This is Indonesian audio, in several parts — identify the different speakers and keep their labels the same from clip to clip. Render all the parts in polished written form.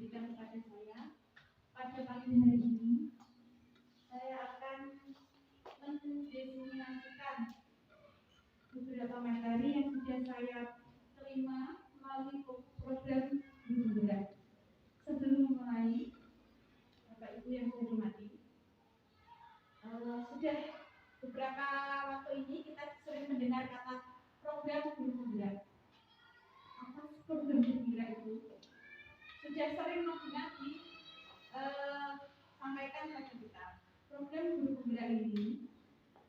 Speaker 1: berikan kepada saya. Pada pagi hari ini, saya akan mendefinisikan beberapa materi yang sudah saya terima melalui program Guru Gerak. Sebelum memulai, Bapak Ibu yang saya hormati, sudah beberapa waktu ini kita sering mendengar kata program Guru Gerak. Apa program Guru Gerak itu? Sudah sering mendengar sampaikan pada kita. Program Guru Gerak ini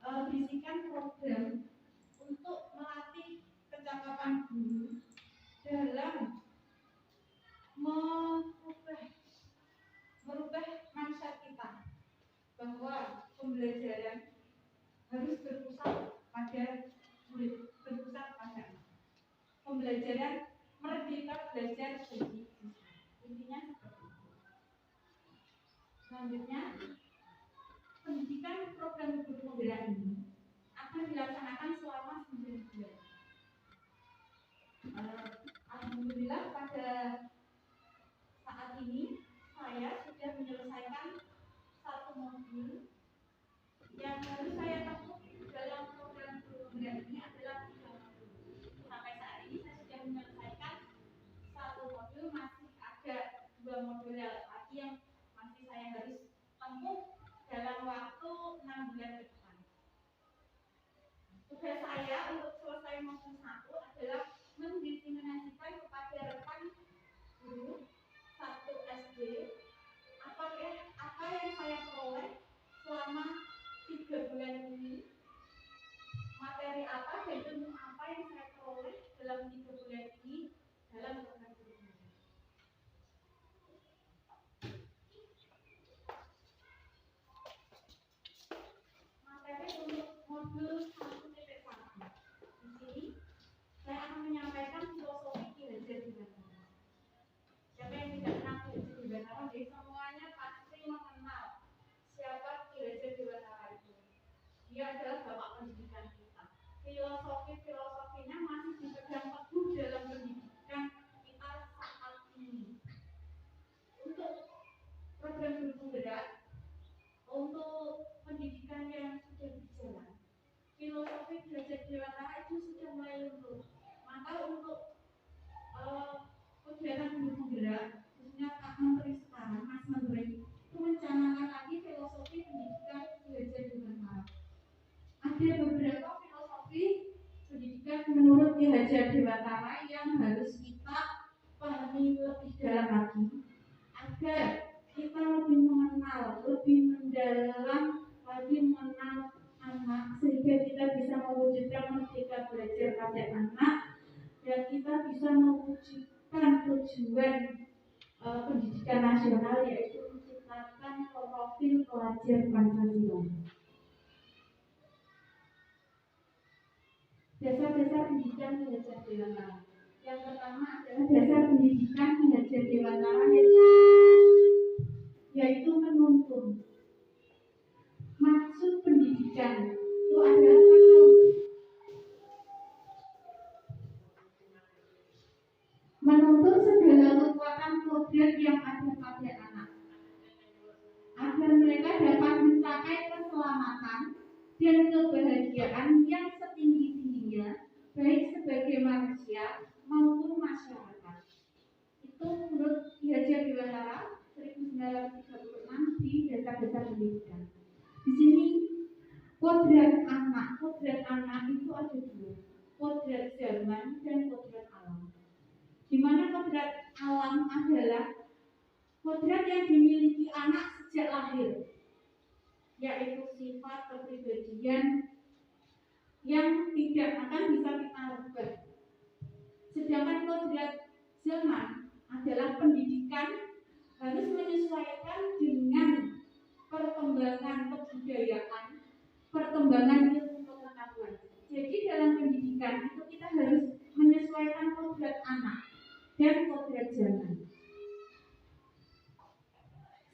Speaker 1: berisikan program untuk melatih kecakapan guru dalam merubah mindset kita bahwa pembelajaran harus berpusat pada murid, berpusat pada anak. Pembelajaran merdeka belajar sendiri. Intinya seperti itu. Selanjutnya, pendidikan program Guru Gerak ini akan dilaksanakan selama 9 bulan. Alhamdulillah pada saat ini saya sudah menyelesaikan satu modul yang harus saya tempuh dalam program Guru Gerak ini adalah 3 modul. Sampai saat ini saya sudah menyelesaikan satu modul, masih ada 2 modul lagi yang masih saya harus tempuh dalam waktu 6 bulan ke depan. Tugas saya untuk selesai modul 1 adalah mendefinisikan kepada rekan guru 1 SD apa yang saya peroleh selama 3 bulan ini, materi apa dan ilmu apa yang saya peroleh dalam 3 bulan ini dalam program Guru Gerak. Materi untuk modul 1.1. Di sini saya akan menyampaikan filosofi Ki Hajar Dewantara. Siapa yang tidak kenal Ki Hajar Dewantara, semuanya pasti mengenal siapa Ki Hajar Dewantara itu. Dia adalah bapak pendidikan kita. Filosofinya masih dipegang teguh dalam pendidikan kita saat ini. Untuk program Guru Gerak, untuk pendidikan yang sudah berjalan, filosofi Ki Hajar Dewantara itu sudah mulai luntur. Maka untuk kegiatan Guru Gerak, khususnya Pak Menteri sekarang, Mas Menteri, itu mencanangkan lagi filosofi pendidikan Ki Hajar Dewantara. Ada beberapa filosofi pendidikan menurut Ki Hajar Dewantara yang harus kita pahami lebih dalam lagi agar kita lebih mengenal, lebih mendalam lagi mengenal anak, sehingga kita bisa mewujudkan merdeka belajar pada anak dan kita bisa mewujudkan tujuan pendidikan nasional, yaitu menciptakan profil pelajar Pancasila. Dasar-dasar pendidikan Ki Hajar Dewantara. Yang pertama adalah dasar pendidikan Ki Hajar Dewantara, yaitu menuntun. Maksud pendidikan itu adalah menuntun segala kekuatan kodrat yang ada pada anak, agar mereka dapat mencapai keselamatan dan kebahagiaan yang setinggi-tingginya, baik sebagai manusia maupun masyarakat. Itu menurut Ki Hajar Dewantara 1936 di dasar-dasar pendidikan. Di sini kodrat anak itu ada 2, kodrat zaman dan kodrat alam. Di mana kodrat alam adalah kodrat yang dimiliki anak sejak lahir, yaitu sifat kepribadian yang tidak akan bisa kita rubah. Sedangkan kodrat zaman adalah pendidikan harus menyesuaikan dengan perkembangan kebudayaan, perkembangan ilmu pengetahuan. Jadi dalam pendidikan itu kita harus menyesuaikan kodrat anak dan kodrat zaman.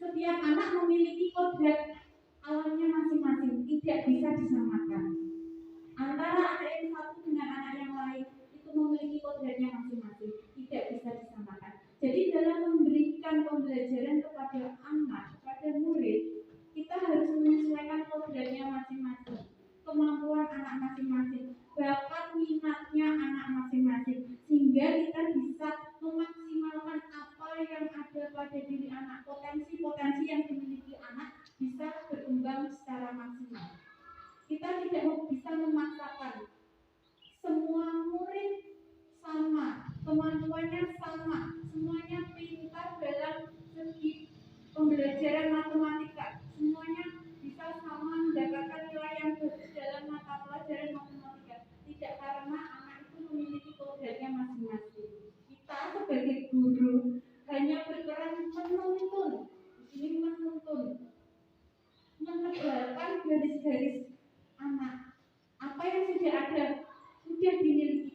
Speaker 1: Setiap anak memiliki kodrat alamnya masing-masing, tidak bisa disamakan. Antara anak yang satu dengan anak yang lain itu memiliki kodratnya masing-masing, tidak bisa disamakan. Jadi dalam memberikan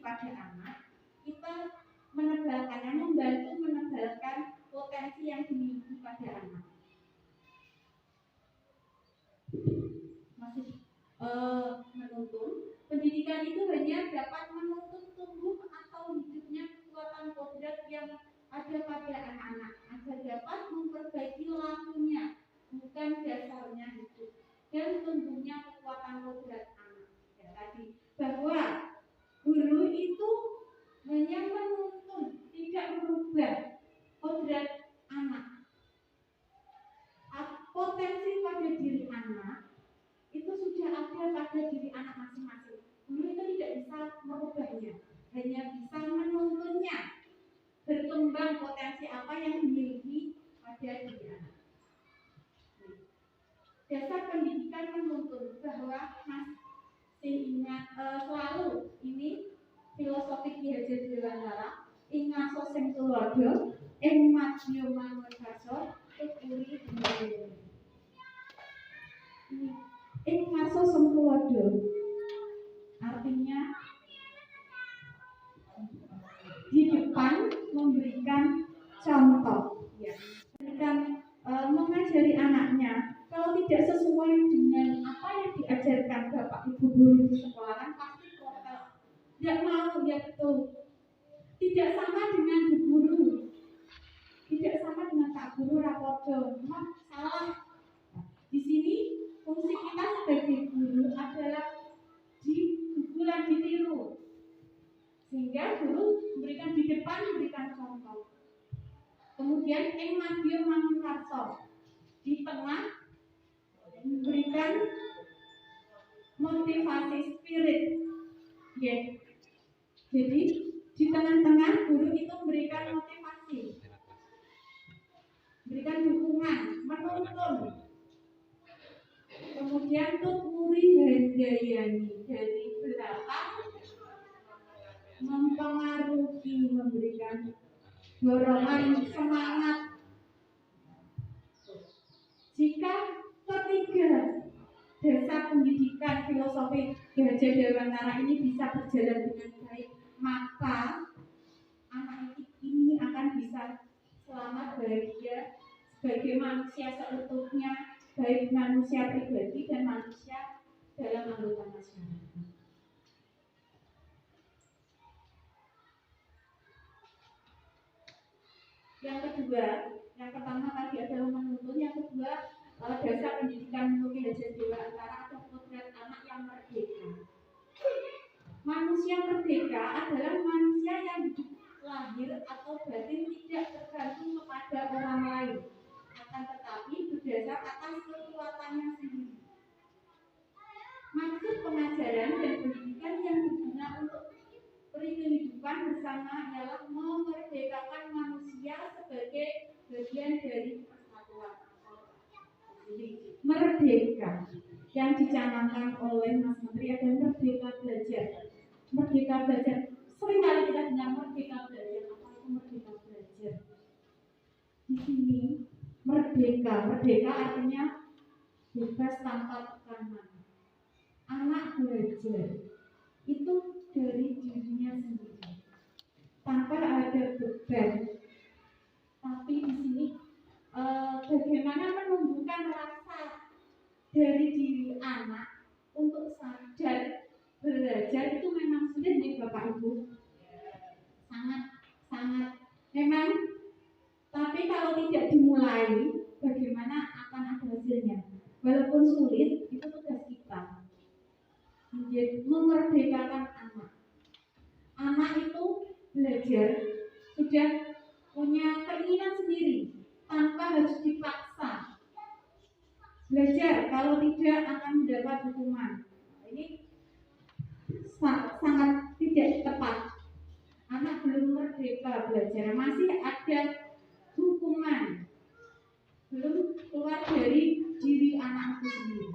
Speaker 1: pada anak, kita menebalkannya, membantu menebalkan potensi yang dimiliki pada anak. Masih menuntun, pendidikan itu hanya dapat menuntun tumbuh atau hidupnya kekuatan kodrat yang ada pada anak-anak agar dapat memperbaiki lakunya, bukan dasarnya hidup dan tumbuhnya kekuatan kodrat anak. Ya, tadi bahwa guru itu hanya menuntun, tidak merubah kodrat anak. Potensi pada diri anak itu sudah ada pada diri anak masing-masing. Guru itu tidak bisa merubahnya, hanya bisa menuntunnya berkembang potensi apa yang dimiliki pada diri anak. Dasar pendidikan menuntun bahwa masih ingat selalu ini filosofi Ki Hajar Dewantara ing ngaso sing tulodo ing madya mangun kaso kekuri dunya. Ing ngaso sing tulodo artinya di depan memberikan contoh, ya, memberikan mengajari anaknya. Kalau tidak sesuai dengan apa yang diajarkan bapak ibu guru di sekolah kan pasti protes. Tidak mau, ya betul. Tidak sama dengan bu guru, tidak sama dengan pak guru rapodo, salah. Di sini fungsi kita sebagai guru adalah bukan ditiru, sehingga guru memberikan di depan, memberikan contoh. Kemudian ing madya mangun karso, di tengah memberikan motivasi spirit, ya. Jadi di tengah-tengah guru itu memberikan motivasi, memberikan dukungan, menuntun. Kemudian tuturi handayani, dari belakang mempengaruhi, memberikan dorongan, semangat. Jika ketiga dasar pendidikan filosofi Ki Hajar Dewantara ini bisa berjalan dengan baik, maka anak ini akan bisa selamat, bahagia sebagai manusia seutuhnya, baik manusia pribadi dan manusia dalam anggota masyarakat. Yang kedua, yang pertama tadi adalah menuntun, yang kedua dasar pendidikan Ki Hajar Dewantara atau kodrat anak yang merdeka. Manusia merdeka adalah manusia yang hidup lahir atau batin tidak tergantung kepada orang lain, akan tetapi berdasar atas kekuatannya sendiri. Maksud pengajaran dan pendidikan yang berguna untuk kehidupan bersama ialah memerdekakan manusia sebagai bagian dari persatuan. Merdeka yang dicanangkan oleh Mas Menteri adalah merdeka belajar. Merdeka belajar, sering kali kita dengar merdeka belajar. Apa itu merdeka belajar? Di sini merdeka artinya bebas tanpa tekanan. Anak belajar itu dari dirinya sendiri, tanpa ada beban. Tapi di sini bagaimana menumbuhkan rasa dari diri anak untuk sadar belajar itu memang sudah nih Bapak Ibu, sangat memang. Tapi kalau tidak dimulai, bagaimana akan ada hasilnya? Walaupun sulit, itu tugas kita. Menjadi memerdekakan anak. Anak itu belajar sudah punya keinginan sendiri, tanpa harus dipaksa. Belajar, kalau tidak akan mendapat hukuman. Ini sangat tidak tepat. Anak belum merdeka belajar, masih ada hukuman, belum keluar dari diri anak itu sendiri.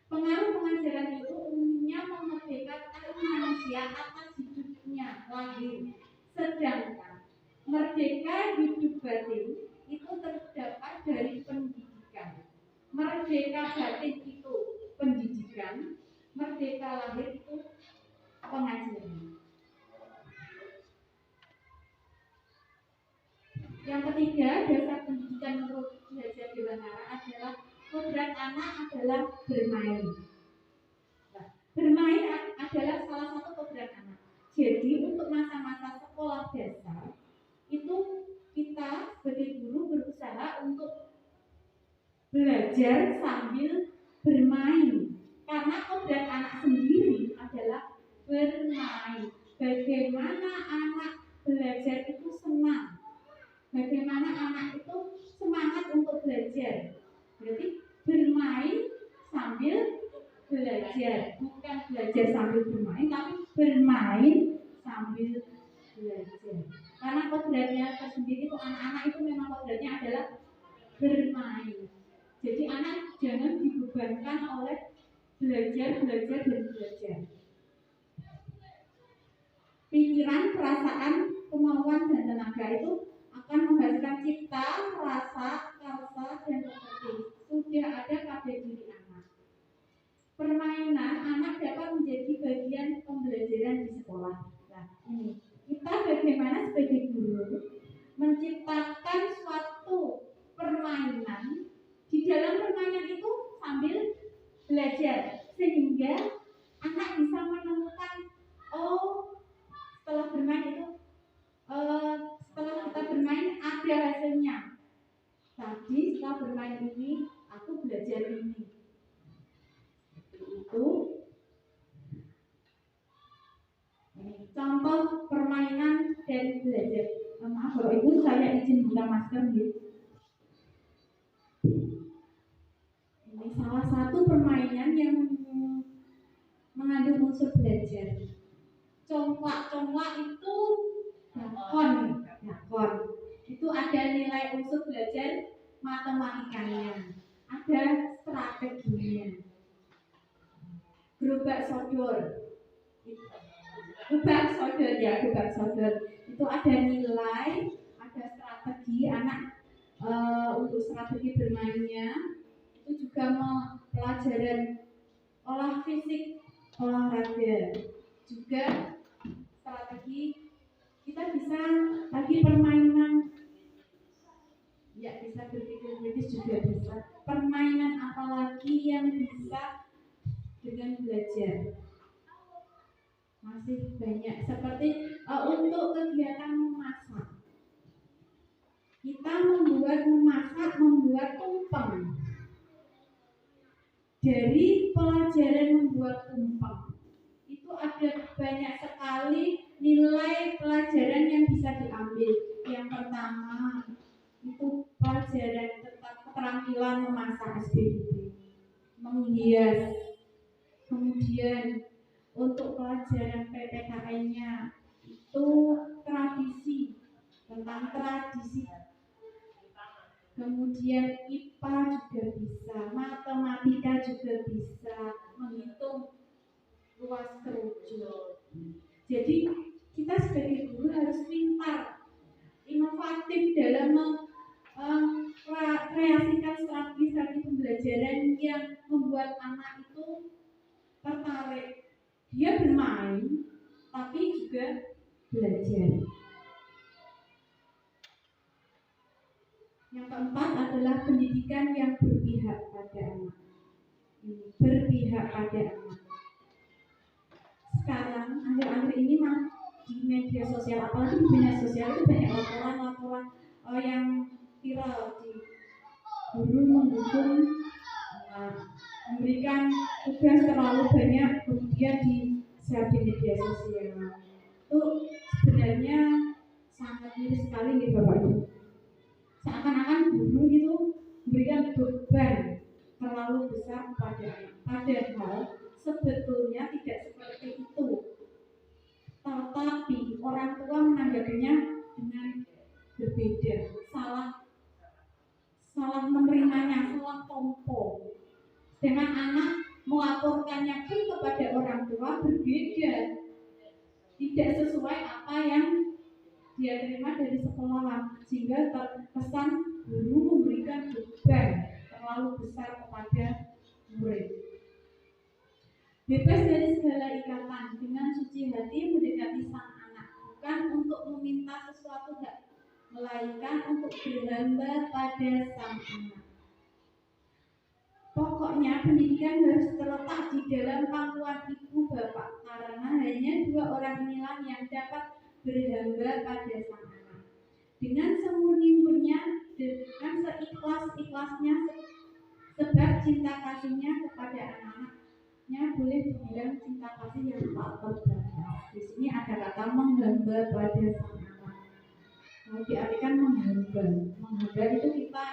Speaker 1: Pengaruh pengajaran itu umumnya memerdekakan manusia atas hidupnya lahir, sedangkan merdeka hidup batin itu terdapat dari pendidikan. Merdeka batin itu pendidikan, Merdeka lahir itu pengajaran. Yang ketiga, dasar pendidikan menurut belajar Dewantara adalah kodrat anak adalah bermain. Nah, bermain adalah salah satu kodrat anak. Jadi untuk masa-masa sekolah dasar itu kita sebagai guru berusaha untuk belajar sambil bermain. Karena kodrat anak sendiri adalah bermain. Bagaimana anak belajar itu senang, bagaimana anak itu semangat untuk belajar. Berarti bermain sambil belajar, bukan belajar sambil bermain, tapi bermain sambil belajar. Karena kodratnya tersendiri itu anak-anak itu memang kodratnya adalah bermain. Jadi anak jangan dibebankan oleh belajar. Pikiran, perasaan, kemauan, dan tenaga itu akan menghasilkan cipta, rasa, karsa, dan seperti sudah ada pada diri anak. Permainan anak dapat menjadi bagian pembelajaran di sekolah. Nah, ini kita bagaimana sebagai guru menciptakan suatu permainan. Di dalam permainan itu sambil belajar sehingga anak bisa menemukan setelah bermain itu setelah kita bermain ada hasilnya. Tadi setelah bermain ini aku belajar ini. Itu contoh permainan dan belajar. Maaf kalau itu saya izin buka masker gitu. Ini salah satu permainan yang mengandung unsur belajar. Congklak itu dakon. Itu ada nilai unsur belajar matematikanya, ada strateginya. Gerobak sodor itu ada nilai, ada strategi anak untuk strategi bermainnya. Itu juga pelajaran olah fisik, olahraga, juga strategi. Kita bisa lagi permainan, ya bisa berpikir kritis juga bisa. Permainan apalagi yang bisa dengan belajar? Masih banyak, seperti untuk kegiatan memasak. Kita membuat tumpeng. Dari pelajaran membuat tumpeng itu ada banyak sekali nilai pelajaran yang bisa diambil. Yang pertama itu pelajaran tentang keterampilan memasak SPBB, menghias. Kemudian untuk pelajaran PPKN-nya itu tradisi, tentang tradisi. Kemudian IPA juga bisa, matematika juga bisa, menghitung luas kerucut. Jadi kita sebagai guru harus pintar, inovatif dalam mengkreasikan strategi pembelajaran yang membuat anak itu tertarik. Dia bermain, tapi juga belajar. Yang keempat adalah pendidikan yang berpihak pada anak. Berpihak pada anak. Sekarang akhir-akhir ini di media sosial, apalagi di media sosial itu banyak laporan yang viral di guru mendukung memberikan tugas terlalu banyak kemudian di-share di media sosial. Itu sebenarnya sangat miris sekali nih Bapak Ibu. Seakan-akan guru itu memberikan beban terlalu besar kepada anak. Padahal sebetulnya tidak seperti itu. Tetapi orang tua menanggapinya dengan berbeda, salah menerimanya, salah tompo. Dengan anak melaporkannya pun kepada orang tua berbeda, tidak sesuai apa yang dia terima dari sekolah, sehingga terkesan guru memberikan beban terlalu besar kepada murid. Bebas dari segala ikatan, dengan suci hati mendekati sang anak, bukan untuk meminta sesuatu, melainkan untuk berhamba pada sang anak. Pokoknya pendidikan harus terletak di dalam pangkuan ibu bapak, karena hanya dua orang inilah yang dapat berhamba pada sang anak dengan semurni-murninya, dengan seikhlas-ikhlasnya, sebab cinta kasihnya kepada anak-anaknya boleh dibilang cinta kasih yang tak terbatas. Di sini ada kata menghamba pada sang anak. Mau diartikan menghamba itu kita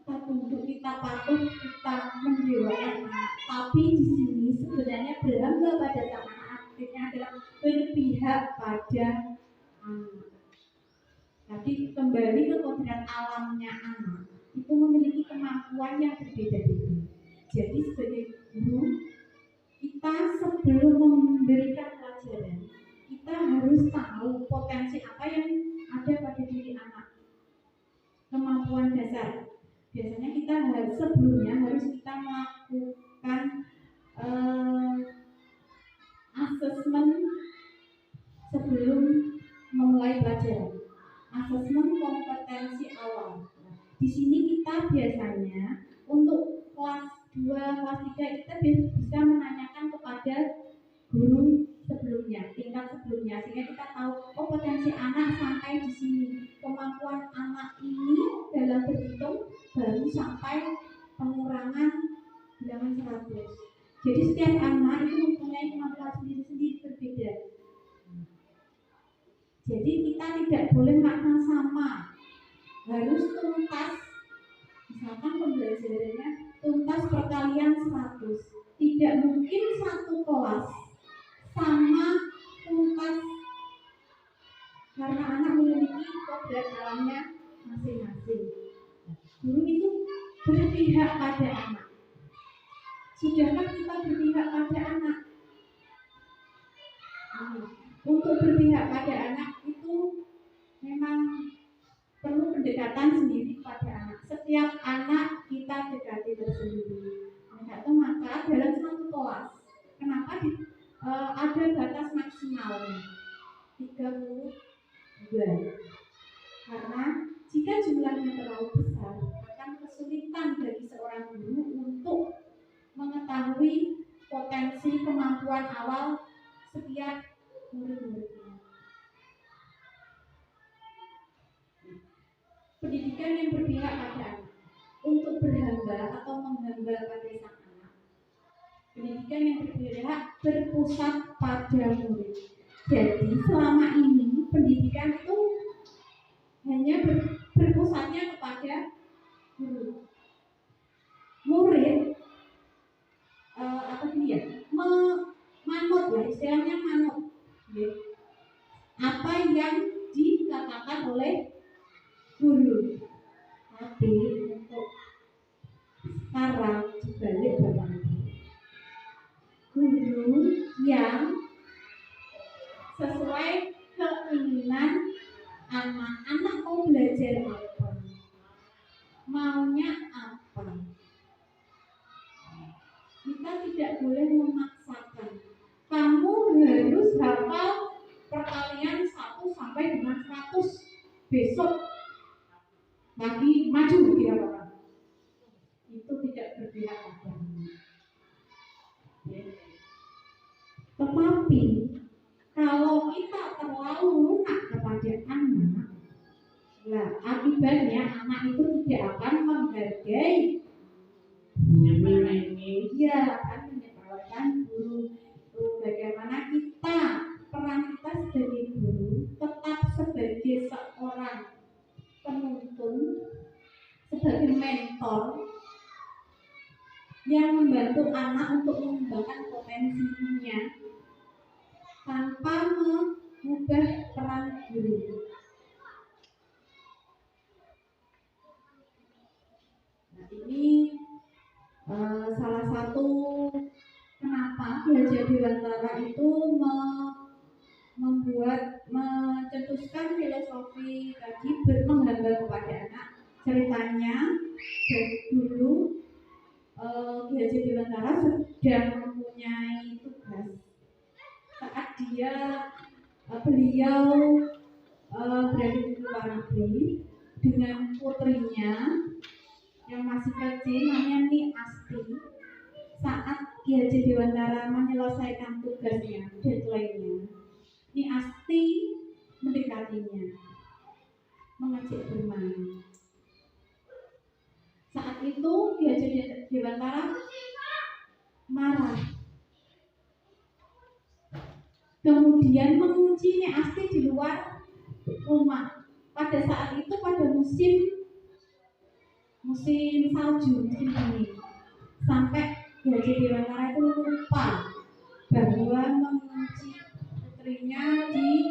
Speaker 1: tunduk, kita patuh, kita mendewakan anak. Tapi di sini sebenarnya berhamba pada sang anak artinya adalah berpihak pada anak. Jadi kembali ke kodrat alamnya anak itu memiliki kemampuan yang berbeda-beda. Jadi sebagai guru, kita sebelum memberikan pelajaran, kita harus tahu potensi apa yang ada pada diri anak, kemampuan dasar. Biasanya kita sebelumnya harus kita melakukan asesmen sebelum memulai pelajaran, asesmen kompetensi awal. Di sini kita biasanya untuk kelas 2, kelas 3 kita bisa menanyakan kepada guru sebelumnya, tingkat sebelumnya, sehingga kita tahu potensi anak sampai di sini, kemampuan anak ini dalam berhitung baru sampai pengurangan bilangan 100. Jadi setiap anak itu mempunyai kemampuan sendiri-sendiri berbeda. Jadi kita tidak boleh makna sama, harus tuntas. Misalkan pembelajarannya tuntas perkalian 100, tidak mungkin satu kelas sama tuntas, karena anak memiliki kodrat alamnya masing-masing. Guru itu berpihak pada anak. Sudahkah kita berpihak pada anak? Untuk berpihak pada anak itu memang perlu pendekatan sendiri pada anak. Setiap anak kita dekati tersendiri. Itu maka dalam satu kelas, kenapa ada batas maksimalnya 32? Karena jika jumlahnya terlalu besar, akan kesulitan bagi seorang guru untuk mengetahui potensi kemampuan awal setiap murid-muridnya. Pendidikan yang berpihak pada anak untuk berhamba atau menghamba pada sang anak. Pendidikan yang berpihak berpusat pada murid. Jadi selama ini pendidikan itu hanya berpusatnya kepada guru. Murid manut, istilahnya manut, apa yang dikatakan oleh guru. Tapi untuk sekarang dibalik bagaimana? Guru yang sesuai keinginan anak-anak mau belajar apa, maunya apa. Kita tidak boleh memaksakan. Kamu harus hafal perkalian 1 sampai dengan 100 besok lagi maju dia orang. Itu tidak berpihak pada anak. Tetapi kalau kita terlalu lunak kepada anak, lah akibatnya anak itu tidak akan menghargai dia akan menyebabkan guru. Bagaimana kita, peran kita sebagai guru tetap sebagai seorang penuntun, sebagai mentor yang membantu anak untuk mengembangkan potensinya tanpa mengubah peran guru. Nah, ini salah satu kenapa belajar Dewantara itu mencetuskan filosofi tadi menghamba kepada anak. Ceritanya dulu Ki Haji Dewantara sedang mempunyai tugas saat beliau berada di luar negeri dengan putrinya yang masih kecil namanya Ni Asti. Saat Ki Haji Dewantara menyelesaikan tugasnya, deadline-nya, Ni Asti mendekatinya, mengajak bermain. Saat itu Ki Haji Dewantara marah, kemudian mengunci Ni Asti di luar rumah. Pada saat itu pada musim salju, musim dingin, sampai Ki Haji Dewantara itu lupa bahwa mengunci putrinya di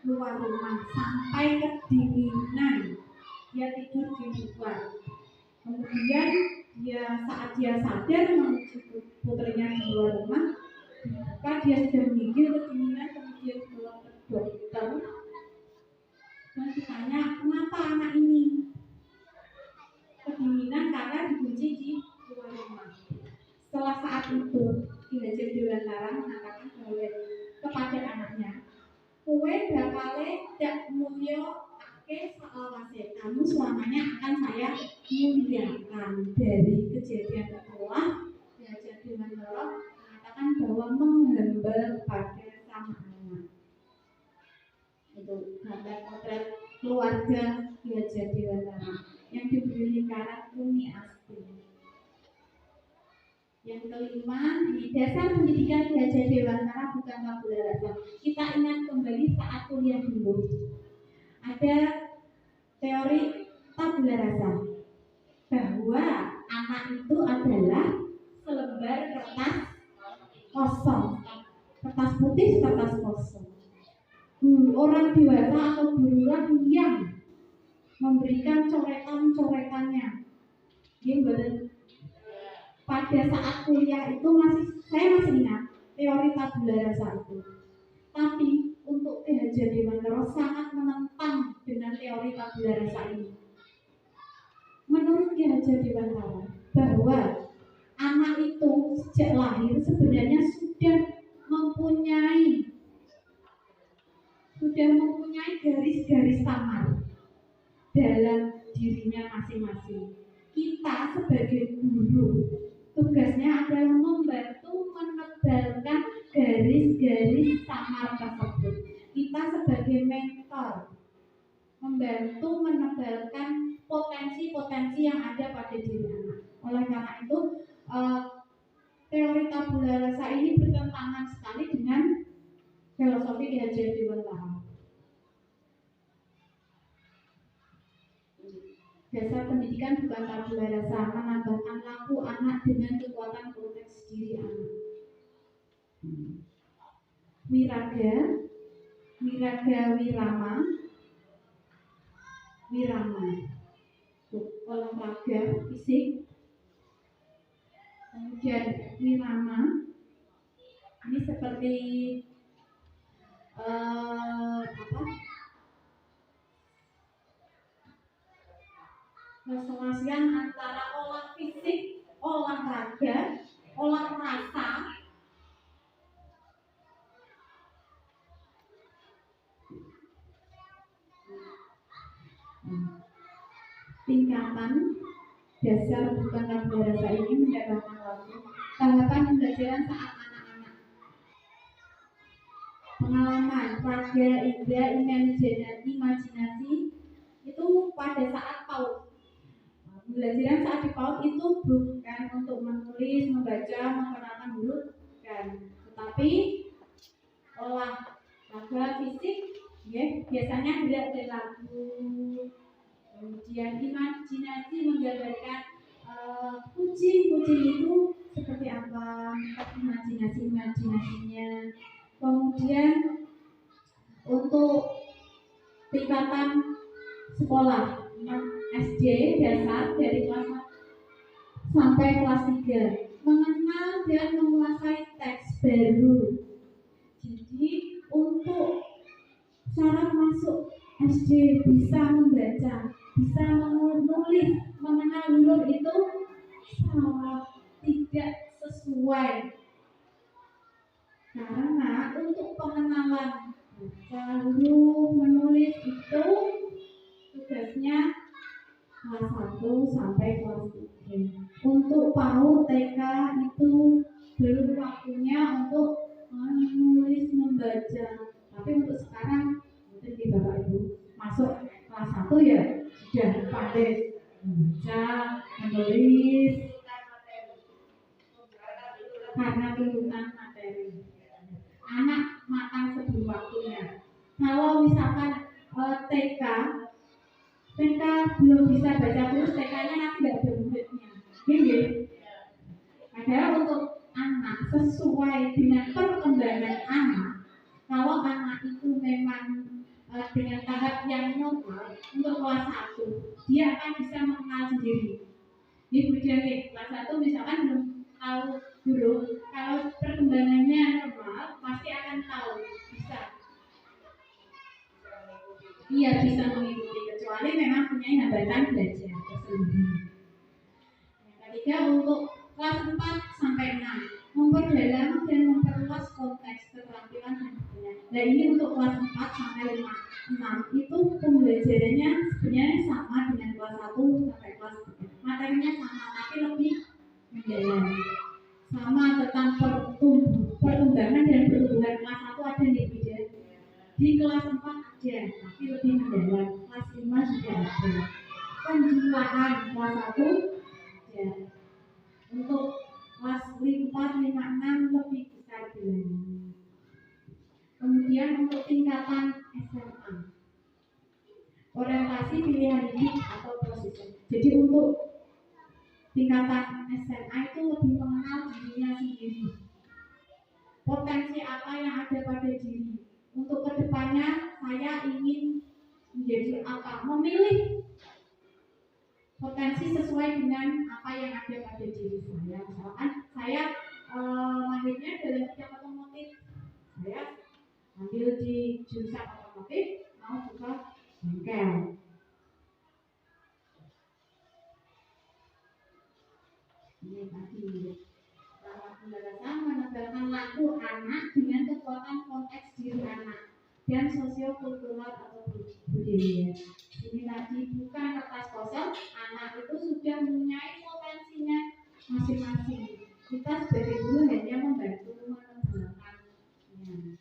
Speaker 1: luar rumah sampai kedinginan. Dia tidur di luar. Kemudian saat dia sadar mengunci putrinya di luar rumah, maka dia sudah menggigil kedinginan, kemudian dibawa ke dokter. Dan ditanya, kenapa anak ini kedinginan? Karena dikunci di luar rumah. Setelah saat itu Ki Haji Dewantara mengatakan kepada anaknya, kowe bakale dak mulya selawase, kamu selamanya akan saya muliakan. Dari kejadian itulah Ki Haji Dewantara mengatakan bahwa menghamba pada sang anak. Itu gambar potret keluarga Ki Haji Dewantara yang diberi lingkaran Ni Asti. Yang kelima, ini dasar pendidikan Ki Haji Dewantara bukan tabula rasa. Kita ingat kembali saat kuliah dulu, ada teori tabula rasa bahwa anak itu adalah selembar kertas kosong, kertas putih, kertas kosong. Orang dewasa atau gurulah yang memberikan coretan-coretannya. Pada saat kuliah itu saya masih ingat teori tabula rasa itu. Tapi untuk Ki Haji Dewantara sangat menentang dengan teori tabula rasa ini. Menurut Ki Haji Dewantara bahwa anak itu sejak lahir sebenarnya sudah mempunyai garis-garis samar dalam dirinya masing-masing. Kita sebagai guru tugasnya adalah membantu menebalkan garis-garis samar tersebut. Kita sebagai mentor membantu menebalkan potensi-potensi yang ada pada diri anak. Oleh karena itu, teori tabula rasa ini bertentangan sekali dengan filosofi Ki Haji Dewantara. Dasar pendidikan bukan tabula rasa, menambahkan laku anak dengan kekuatan konteks diri anak. Wiraga, wirama, olahraga fisik. Kemudian wirama ini seperti keselasian antara olah fisik, olahraga, olah rasa, tingkatan dasar bukan tabula rasa ini mendapatkan waktu tahapan pembelajaran saat anak-anak. Pengalaman raga, indra, imajinasi itu pada saat PAUD. Pembelajaran saat di PAUD itu bukan untuk menulis, membaca, memperkenalkan huruf, tetapi olahraga fisik, biasanya ada lagu. Kemudian imajinasi menggambarkan kucing itu seperti apa, imajinasinya. Kemudian untuk tingkatan sekolah SD dasar dari kelas 1 sampai kelas 3 mengenal dan menguasai teks baru. Jadi untuk syarat masuk SD bisa membaca, bisa menulis, mengenal huruf itu sesuai. Karena untuk pengenalan baca, huruf, menulis itu tugasnya kelas 1 sampai kelas 3. Untuk PAUD TK itu belum waktunya untuk menulis membaca. Tapi untuk sekarang mungkin di Bapak Ibu masuk kelas 1 ya sudah pandai membaca, menulis karena tuntutan materi. Anak makan sebelum waktunya. Kalau misalkan TK belum bisa baca tulis, TK-nya nanti nggak ada muridnya. Gini, adalah untuk anak sesuai dengan perkembangan anak. Kalau anak itu memang dengan tahap yang normal untuk kelas 1, dia akan bisa mengenal sendiri. Ini kemudian kelas 1 misalkan belum tahu huruf, kalau perkembangannya normal pasti akan tahu, bisa. Iya, bisa mengikuti, kecuali memang punya hambatan belajar tersendiri. Yang ketiga, untuk kelas 4 sampai 6 memperdalam dan memperluas konteks keterampilan dan budaya. Nah, ini untuk kelas 4 sampai 6 itu pembelajarannya sebenarnya sama dengan kelas 1 sampai kelas 3. Materinya sama, tapi lebih mendalam. Sama tentang perkembangan dan pertumbuhan kelas 1 ada di bidang. Di kelas 4 ada, tapi lebih mendalam. Kelas 5 juga ada. Penjualan kelas 1 ada. Untuk kelas 4, 5, 6 lebih besar bilangnya. Kemudian untuk tingkatan SMA, orientasi pilihan hidup atau profesi. Jadi untuk tingkatan SMA itu lebih mengenal dirinya sendiri. Potensi apa yang ada pada diri. Untuk kedepannya saya ingin menjadi apa, memilih potensi sesuai dengan apa yang ada pada diri saya. Misalkan saya mahirnya dalam bidang otomotif, saya ambil di jurusan otomotif, mau buka bengkel. Ini tadi penjelasan menebalkan laku anak dengan kekuatan konteks diri anak dan sosiokultural atau budaya. Ini tadi bukan kertas kosong, anak itu sudah mempunyai potensinya masing-masing. Kita sebagai guru hanya membantu menebalkannya.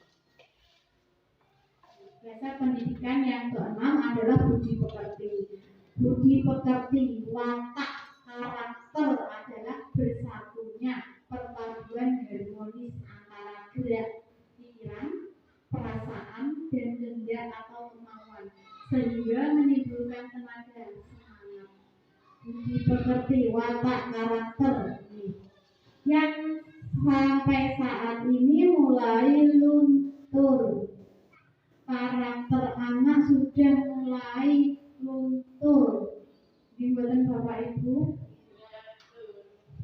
Speaker 1: Dasar pendidikan yang keenam adalah budi pekerti. Budi pekerti, watak, karakter adalah bersatunya perpaduan harmonis antara gerak pikiran, perasaan, dan kehendak atau kemauan, sehingga menimbulkan tenaga semangat. Budi pekerti, watak, karakter yang sampai saat ini mulai luntur. Karakter anak sudah mulai luntur. Dibuatan Bapak Ibu.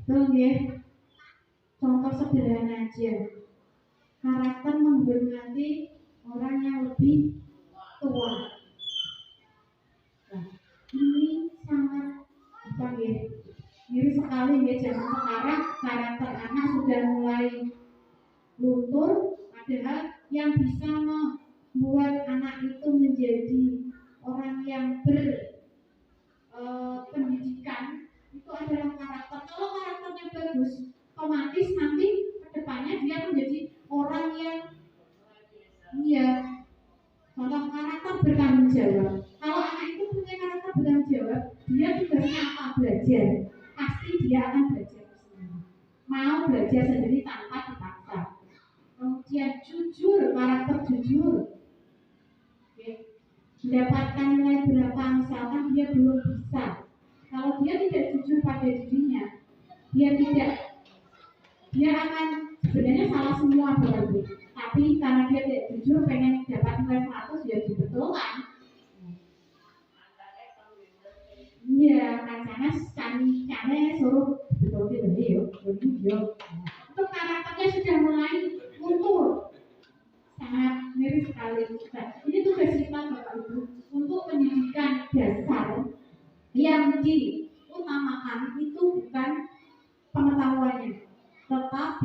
Speaker 1: Betul ya? Contoh sederhana aja. Karakter menghormati orang yang lebih tua. Nah, ini sangat mirip sekali ya, zaman sekarang karakter anak sudah mulai luntur, padahal yang bisa membuat anak itu menjadi orang yang berpendidikan itu adalah karakter. Kalau karakternya bagus, otomatis nanti kedepannya dia menjadi orang yang contoh karakter bertanggung jawab. Kalau anak itu punya karakter bertanggung jawab, dia tugasnya apa? Belajar. Pasti dia akan belajar sendiri. Mau belajar sendiri tanpa dipaksa. Kemudian jujur, karakter jujur. Mendapatkan nilai berapa, misalkan dia belum bisa. Kalau dia tidak jujur pada dirinya, dia akan sebenarnya salah semua berarti. Tapi karena dia tidak jujur, pengen dapat nilai 100 ya dibetulkan. Iya, kancane suruh betul yuk. Itu karakternya sudah mulai luntur. Sangat mirip sekali. Ini tugas kita Bapak Ibu untuk pendidikan dasar yang diutamakan itu bukan pengetahuannya, tetapi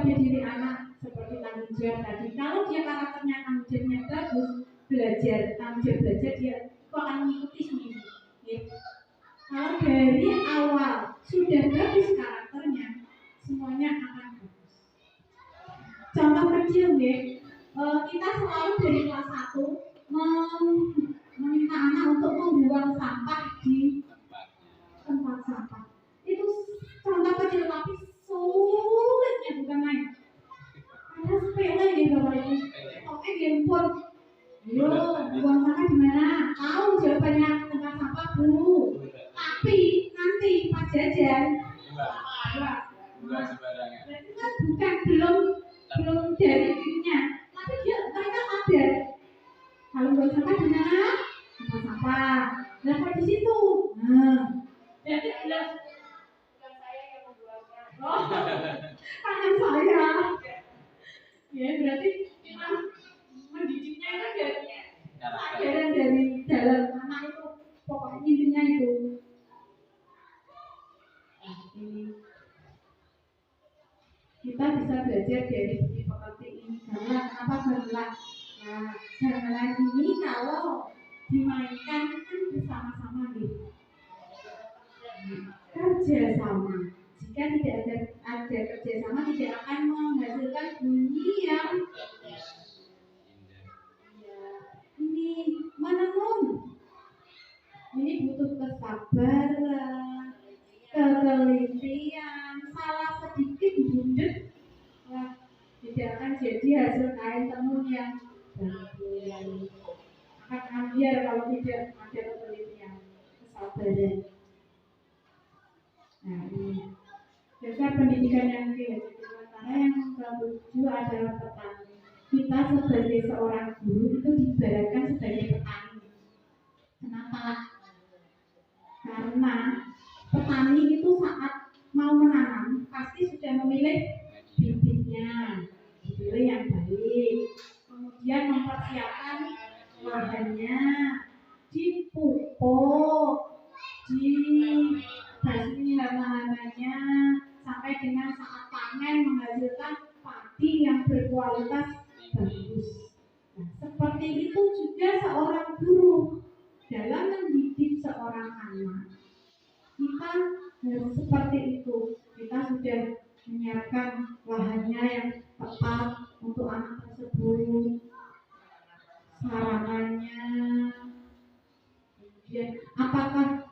Speaker 1: pada diri anak seperti tanggung jawab tadi. Kalau dia karakternya tanggung jawabnya bagus, tanggung jawab belajar dia akan mengikuti sendiri. Ya. Kalau dari awal sudah bagus karakternya, semuanya akan bagus. Contoh kecil ya, kita selalu dari kelas 1 meminta anak untuk membuang sampah di tempat sampah. Itu contoh kecil tapi sulitnya bukan main. Ada sepele ya Bapak Ibu. Oke handphone. Yo, buang sampah di mana? Tahu jawabannya tempat sampah Bu. Tapi nanti pas jajan berarti kan bukan belum dari dirinya, tapi mereka sadar kalau buang sampah di mana? Tempat sampah. Nah kalau di situ, jadi bukan saya yang membuangnya. Tangan saya. Ya berarti mendidiknya itu dari kesadaran dari dalam anak itu, pokoknya intinya itu. Ini kita bisa belajar dari bukti pekerti ini. Karena kenapa gamelan? Nah, gamelan ini kalau dimainkan kan bersama-sama nih. Kerja sama. Jika tidak ada kerjasama tidak akan menghasilkan bunyi yang ini menenun. Ini butuh kesabaran, ketelitian, salah sedikit bundut tidak akan jadi hasil kain tenun yang bagus. Akan ambiar kalau tidak ada ketelitian, kesabaran. Nah ini dasar pendidikan yang karena yang ke-7 adalah petani. Kita sebagai seorang guru itu diibaratkan sebagai petani. Kenapa? Karena petani itu saat mau menanam pasti sudah memilih bibitnya, dipilih yang baik, kemudian mempersiapkan lahannya, dipupuk, dibasmi hama-hamanya sampai dengan saat panen menghasilkan padi yang berkualitas bagus. Nah, seperti itu juga seorang guru dalam mendidik seorang anak. Kita harus seperti itu. Kita sudah menyiapkan lahannya yang tepat untuk anak tersebut, sarananya. Kemudian apakah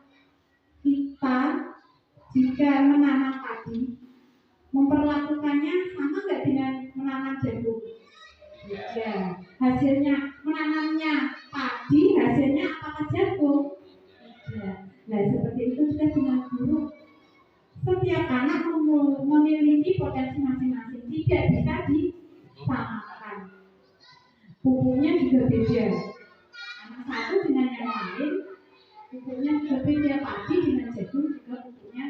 Speaker 1: kita jika menanam padi memperlakukannya sama nggak dengan menanam jagung? Ya, hasilnya menanamnya padi, hasilnya apakah jagung? Ya. Nah seperti itu juga dengan guru. Setiap anak memiliki potensi masing-masing, tidak bisa disamakan. Pupuknya juga beda. Anak satu dengan yang lain, pupuknya juga beda. Padi dengan jagung juga pupuknya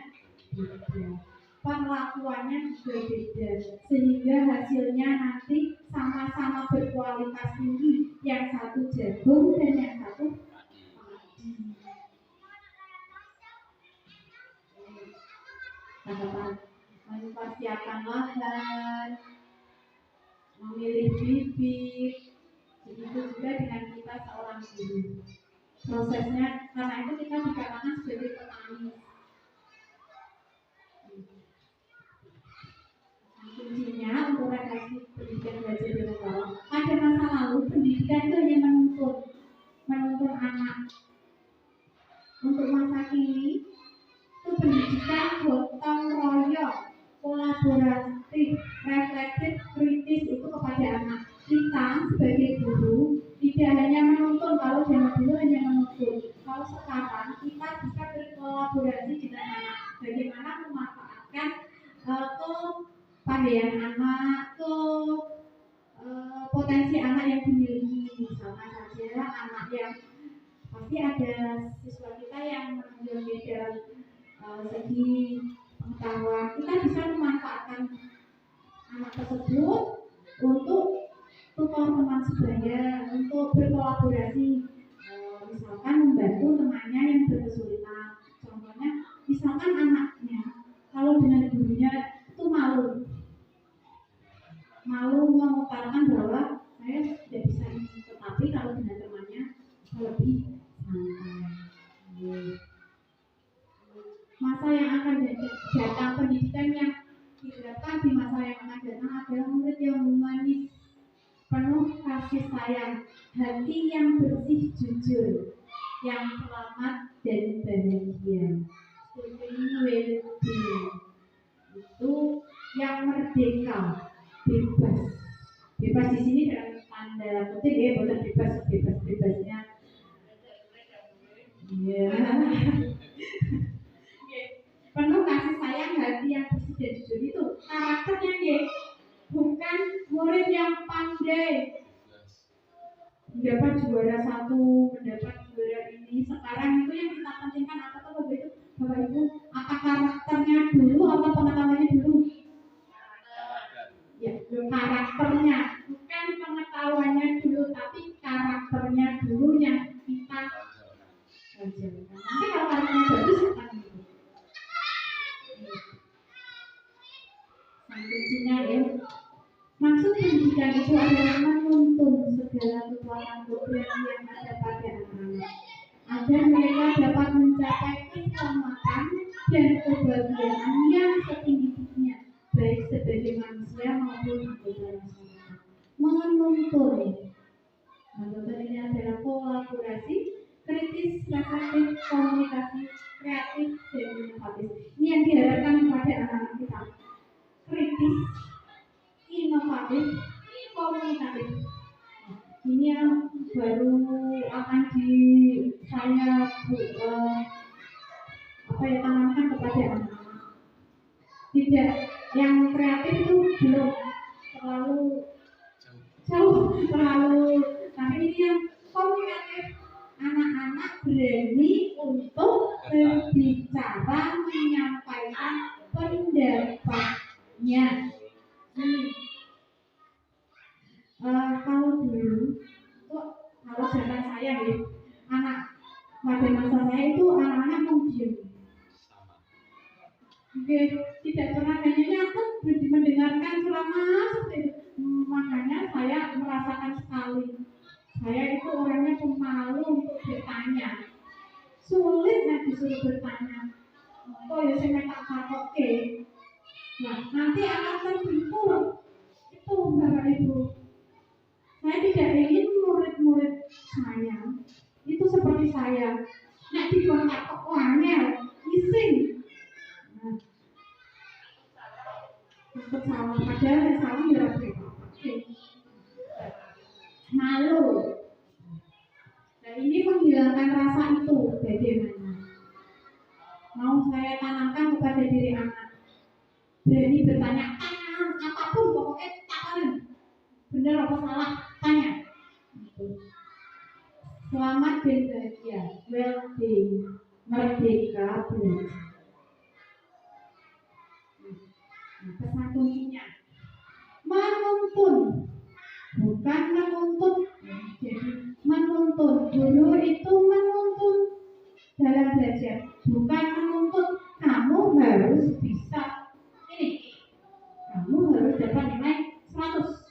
Speaker 1: beda. Perlakuannya juga beda, sehingga hasilnya nanti sama-sama berkualitas tinggi. Yang satu jagung dan yang satu padi. Mempersiapkan lahan, memilih bibit, begitu juga dengan kita seorang guru. Prosesnya, karena itu kita dikatakan sebagai petani. Kuncinya untuk refleksi pendidikan belajar di sekolah. Pada masa lalu pendidikan itu hanya menuntun anak. Untuk masa kini itu pendidikan gotong royong, kolaboratif, reflektif, kritis itu kepada anak. Kita sebagai guru tidak hanya menuntun, kalau zaman dulu hanya menuntun. Kalau sekarang kita bisa berkolaborasi dengan anak. Bagaimana memanfaatkan kepandaian anak, potensi anak yang dimiliki. Misalnya saja anak yang pasti ada siswa kita yang menunjukkan dalam segi pengetahuan, kita bisa memanfaatkan anak tersebut untuk tutor teman sebaya, untuk berkolaborasi, misalkan membantu temannya yang berkesulitan. Contohnya, misalkan anaknya kalau dengan gurunya itu malu, kasih sayang, hati yang bersih jujur, yang selamat dan bahagia. Student will be itu yang merdeka, bebas. Bebas di sini dalam tanda kutip ya, bukan bebasnya. Ya. Penuh kasih sayang, hati yang bersih dan jujur itu karakternya ya. Bukan murid yang pandai mendapat juara 1, mendapat juara ini. Sekarang itu yang kita pentingkan apa tuh Bapak itu? Bapak Ibu, apa karakternya dulu, apa pengetahuannya dulu? Ya, karakternya, bukan pengetahuannya dulu, tapi karakternya dulu yang kita ajarkan. Nanti kalau karakternya bagus, akan gitu. Kuncinya ya. Maksud pendidikan itu adalah menuntun segala kekuatan Tuhan yang ada pada anak-anak agar mereka dapat mencapai keselamatan dan kebahagiaan yang setinggi-tingginya, baik sebagai manusia maupun anggota masyarakat. Menuntun ini adalah kolaborasi, kritis, reflektif, komunikasi, kreatif, dan inovatif. Ini yang diharapkan kepada anak-anak kita. Kritis, inovatif, komunikatif. Ini yang baru akan saya tanamkan kepada anak-anak. Tidak, yang kreatif itu belum terlalu jauh, tapi ini yang komunikatif. Anak-anak berani untuk berbicara, menyampaikan pendapatnya. Kalau dulu, kalau zaman saya nih, pada masa saya itu anak-anak mau diam. Tidak pernah kayaknya aku mendengarkan selama seperti itu. Makanya saya merasakan sekali. Saya itu orangnya pemalu untuk bertanya. Sulit disuruh bertanya. Oh ya saya tak oke. Nah nanti akan terbentur. Itu Bapak Ibu. Saya tidak ingin murid-murid saya itu seperti saya. Nah di kontak kok wangel, ising. Untuk salah, padahal yang salah berarti malu. Nah ini menghilangkan rasa itu bagaimana? Mau saya tanamkan kepada diri anak. Berani bertanya, apapun pokoknya tangan. Benar apa salah? Tanya. Selamat dan bahagia, well-being, merdeka belajar. Pesan kuncinya menuntun, bukan menuntut. Jadi menuntun, guru itu menuntun dalam belajar, bukan menuntut kamu harus bisa ini, kamu harus dapat nilai 100.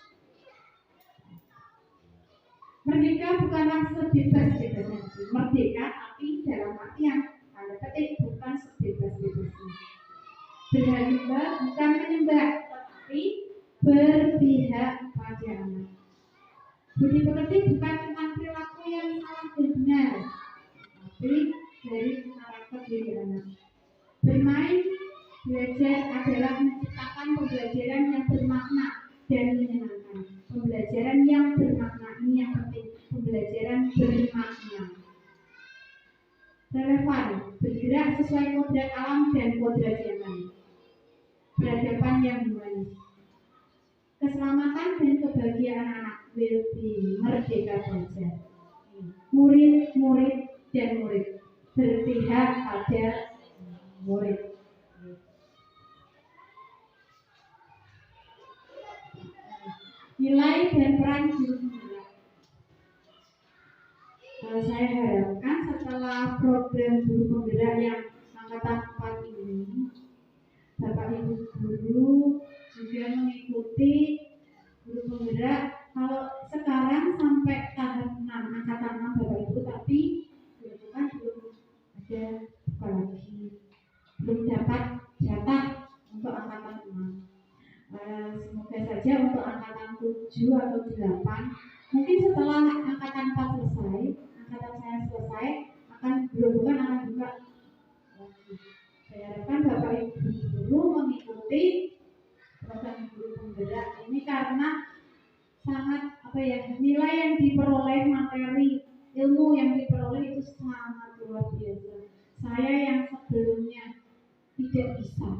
Speaker 1: Merdeka bukanlah sebebas-bebasnya, merdeka tapi dalam artian tanda petik bukan sebebas-bebasnya. Berhamba bukan menyembah, tapi berpihak pada anak. Budi pekerti bukan tentang perilaku yang salah dan benar, tapi dari karakter diri anak. Bermain, belajar adalah menciptakan pembelajaran yang bermakna dan menyenangkan. Pembelajaran yang bermakna, ini yang penting. Pembelajaran bermakna. Relevan, bergerak sesuai kodrat alam dan kodrat zaman. Peradaban yang humanis. Keselamatan dan kebahagiaan anak will be merdeka belajar. Murid dan murid berpihak pada murid. Nilai dan peran guru penggerak. Saya harapkan setelah program guru penggerak yang angkatan 4 ini, Bapak Ibu guru juga mengikuti guru penggerak. Kalau sekarang sampai tahap 6, angkatan 6 Bapak Ibu, tapi kan belum ada buka lagi, belum dapat jatah untuk angkatan 6. Semoga saja untuk angkatan 7 atau 8 Mungkin setelah angkatan 4 selesai, angkatan saya selesai, akan berhubungan akan buka lagi. Saya harapkan Bapak Ibu guru mengikuti program guru penggerak ini karena sangat nilai yang diperoleh, materi ilmu yang diperoleh itu sangat luar biasa. Saya yang sebelumnya tidak bisa,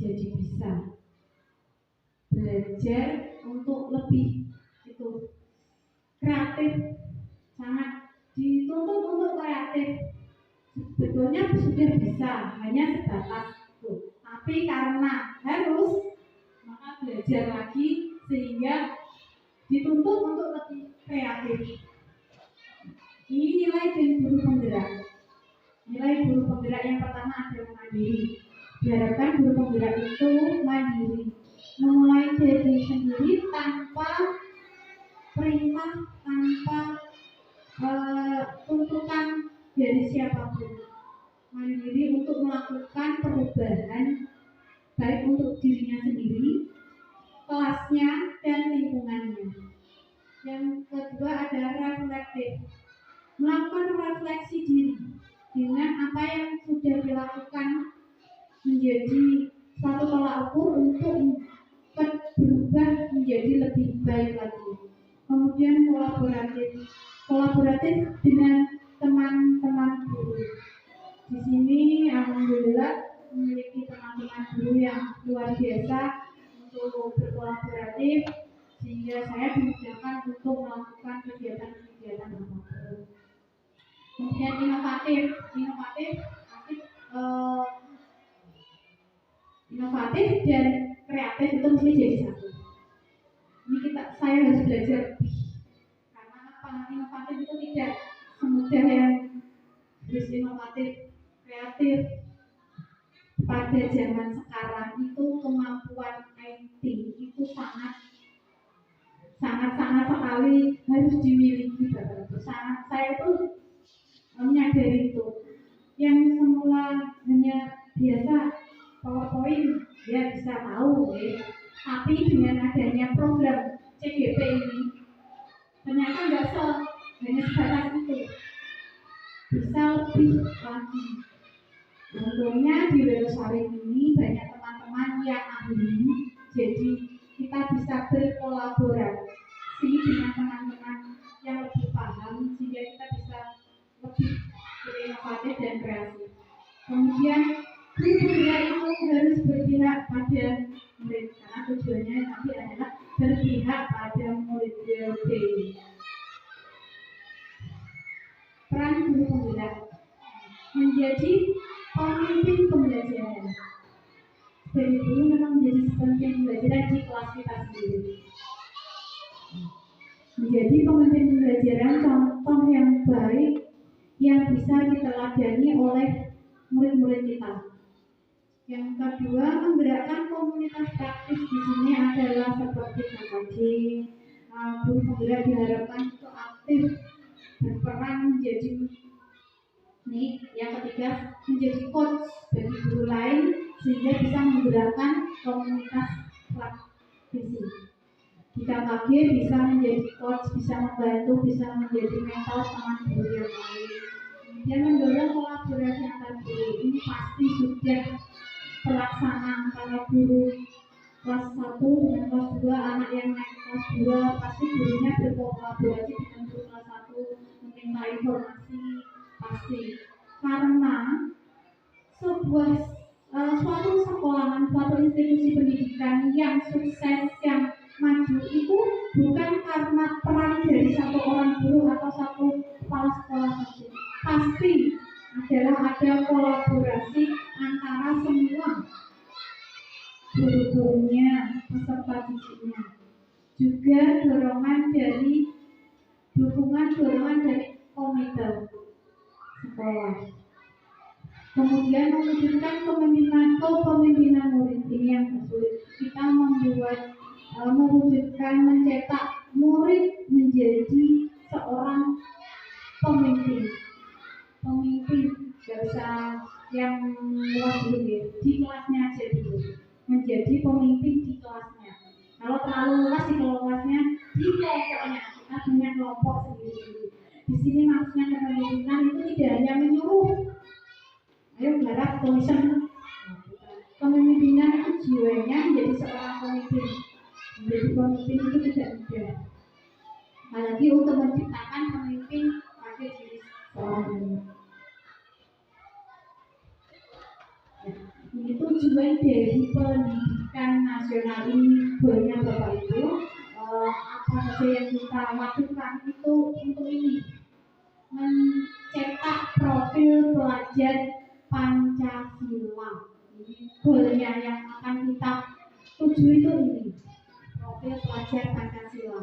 Speaker 1: jadi bisa belajar untuk lebih itu kreatif, sangat dituntut untuk kreatif. Sebetulnya sudah bisa, hanya sebatas itu. Tapi karena harus, maka belajar lagi sehingga dituntut untuk lebih kreatif. Ini nilai dari guru penggerak. Nilai guru penggerak yang pertama adalah mandiri. Diharapkan guru penggerak itu mandiri, memulai dari sendiri tanpa perintah, tanpa tuntutan dari siapapun. Mandiri untuk melakukan perubahan baik untuk dirinya sendiri, kelasnya, dan lingkungannya. Yang kedua adalah reflektif, melakukan refleksi diri dengan apa yang sudah dilakukan menjadi suatu tolak ukur untuk berubah menjadi lebih baik lagi. Kemudian kolaboratif dengan teman-teman guru. Di sini alhamdulillah memiliki teman-teman guru yang luar biasa untuk berkolaboratif, sehingga saya dimudahkan untuk melakukan kegiatan-kegiatan apapun. Kemudian inovatif dan kreatif itu mesti jadi satu. Ini saya harus belajar lebih, karena apa? Inovatif itu tidak semudah yang harus inovatif, kreatif. Pada zaman sekarang itu kemampuan IT itu sangat sekali harus dimiliki. Saya itu menyadari itu. Yang semula hanya biasa PowerPoint dia bisa tahu, tapi dengan adanya program CGP ini ternyata hanya sebatas itu, bisa lebih lagi. Untungnya di Wonosaring ini banyak teman-teman yang ahli, jadi kita bisa berkolaborasi dengan teman-teman yang lebih paham, sehingga kita bisa lebih berinovatif dan kreatif. Kemudian guru penggerak itu harus berpihak pada murid, karena tujuannya nanti adalah berpihak pada murid. Peran guru penggerak menjadi pemimpin pembelajaran. Dari dulu memang menjadi pemimpin pembelajaran di kelas kita sendiri. Menjadi pemimpin pembelajaran contoh yang baik yang bisa diteladani oleh murid-murid kita. Yang kedua, menggerakkan komunitas praktis. Di sini adalah seperti KKJ. Guru penggerak diharapkan itu aktif berperan menjadi yang ketiga, menjadi coach bagi guru lain sehingga bisa menggerakkan komunitas praktisi. Di KKG bisa menjadi coach, bisa membantu, bisa menjadi mentor teman guru yang lain. Kemudian mendorong kolaborasi antar guru. Ini pasti sudah pelaksana antara guru kelas 1 dengan kelas 2, anak yang naik kelas 2 pasti gurunya berkolaborasi dengan guru kelas 1, meminta informasi pasti. Karena suatu sekolahan, suatu institusi pendidikan yang sukses, yang maju itu bukan karena peran dari satu orang guru atau satu kepala sekolah saja. Pasti ada kolaborasi antara semua guru-gurunya, peserta didiknya. Juga dorongan dari komite sekolah. Kemudian mewujudkan kepemimpinan murid. Ini yang sulit. Kita mencetak murid menjadi seorang pemimpin. Gak usah yang luas dulu ya, di kelasnya aja dulu. Menjadi pemimpin di kelasnya. Kalau terlalu luas di kelasnya, di kelompoknya. kita punya kelompok sendiri-sendiri. Di sini maksudnya kepemimpinan itu tidak hanya menyuruh, ayo garap tulisan. Kepemimpinan itu jiwanya menjadi seorang pemimpin. Menjadi pemimpin itu tidak mudah. Apalagi untuk menciptakan pemimpin pada diri seorang ini. Ini tujuan dari pendidikan nasional ini banyak Bapak Ibu. Apa saja yang kita lakukan itu untuk ini, mencetak profil pelajar Pancasila. Ini goalnya yang akan kita tuju itu ini, profil pelajar Pancasila.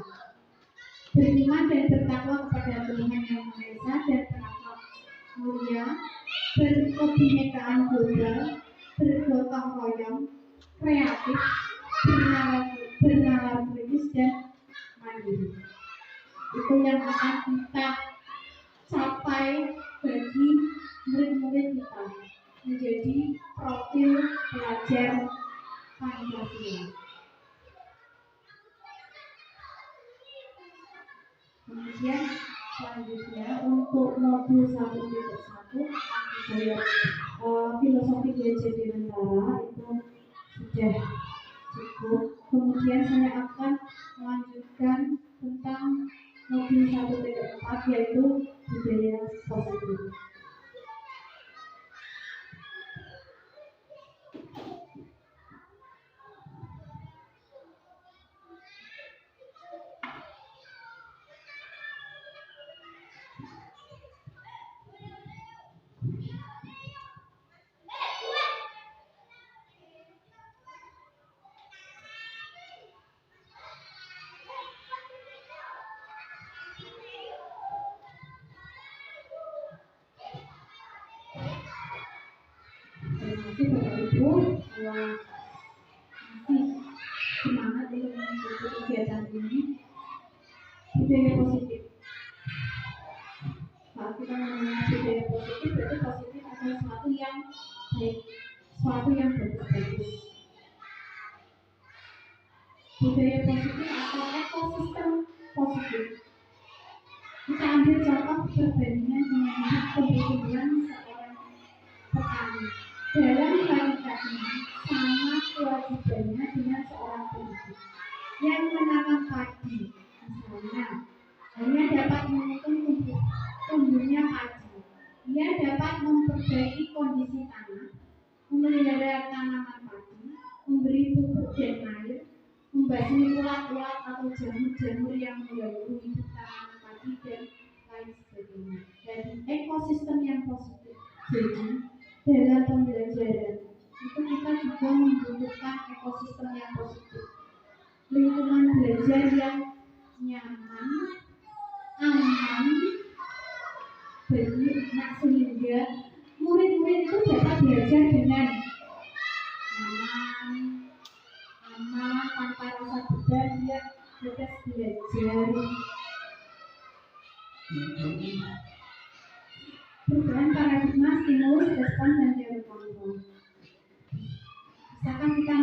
Speaker 1: Beriman dan bertakwa kepada Tuhan Yang Maha Esa dan berakhlak mulia, berkebinekaan global, bergotong royong, kreatif, bernalar kritis dan mandiri. Itu yang akan kita capai bagi murid-murid kita menjadi profil pelajar Pancasila. Kemudian selanjutnya untuk modul 1.1 filosofi belajar Dirgantara itu sudah cukup. Kemudian saya akan melanjutkan tentang modul 1.4 yaitu budaya positif. Terima kasih Bapak Ibu, masih semangat untuk mengikuti kegiatan ini. Budaya positif. Saat kita mengenal budaya positif, berarti positif adalah sesuatu yang baik, sesuatu yang bagus. Budaya positif atau ekosistem positif. Kita ambil contoh perbandingan dengan kebutuhan seorang petani. Dalam kaitannya sama kewajibannya dengan seorang pendidik yang menanam padi, misalnya, hanya dapat mendukung tumbuhnya padi. Ia dapat memperbaiki kondisi tanah, memelihara tanaman padi, memberi pupuk dan air, membasmi ulat-ulat atau jamur-jamur yang mengganggu hidup tanaman padi dan lain sebagainya. Jadi ekosistem yang positif. Jadi dalam pembelajaran itu kita juga membutuhkan ekosistem yang positif, lingkungan belajar yang nyaman, aman bagi anak sehingga murid-murid itu dapat belajar dengan aman tanpa rasa beban, dia bebas belajar. Perubahan paradigma, stimulus, respon, dan teori kontrol. Bisakah kita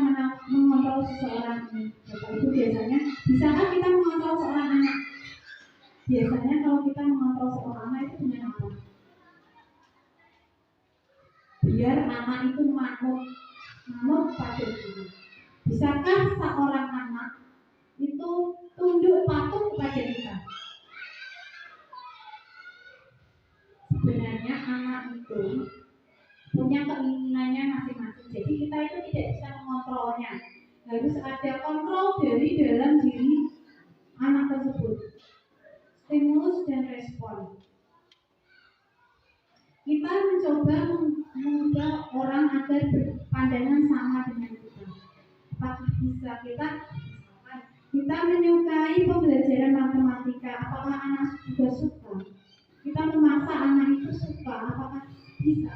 Speaker 1: mengontrol seseorang ini? Bapak Ibu biasanya, bisakah kita mengontrol seorang anak? Biasanya kalau kita mengontrol seorang anak itu dengan apa? Biar anak itu manut pada diri. Bisakah seorang anak itu tunduk patuh kepada kita? Sebenarnya anak itu punya keinginannya masing-masing. Jadi kita itu tidak bisa mengontrolnya. Harus ada kontrol dari dalam diri anak tersebut. Stimulus dan respon. Kita mencoba mengubah orang agar berpandangan sama dengan kita. Apakah bisa kita menyukai pembelajaran matematika? Apakah anak juga suka? Kita memaksa anak itu suka, apakah bisa?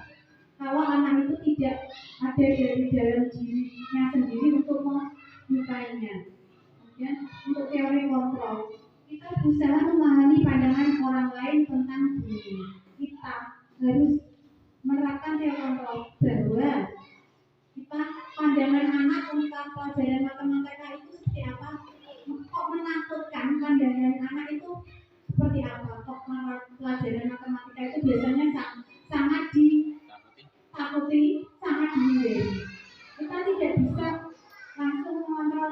Speaker 1: Kalau anak itu tidak ada dari dalam dirinya sendiri untuk menyukainya. Kemudian untuk teori kontrol, kita berusaha memahami pandangan orang lain tentang diri. Kita harus menerapkan teori kontrol bahwa kita pandangan anak tentang pelajaran matematika itu seperti apa? Kok menakutkan pandangan anak itu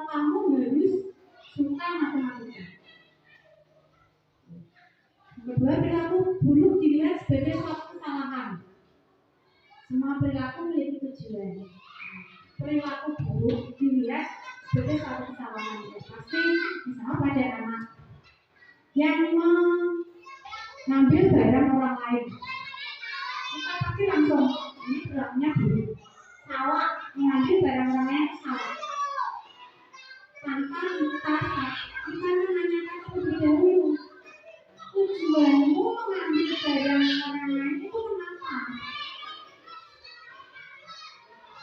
Speaker 1: kamu harus suka matematika. Kedua, perilaku buruk dilihat sebagai suatu kesalahan. Semua perilaku memiliki tujuan. Perilaku buruk dilihat sebagai suatu kesalahan. Pasti misalnya pada anak yang mengambil barang orang lain, kita pasti langsung ini perilakunya buruk. Salah, mengambil barang orang lain salah. Tanpa kita menanyakan terlebih dahulu, tujuanmu mengambil barang orang lain itu kenapa?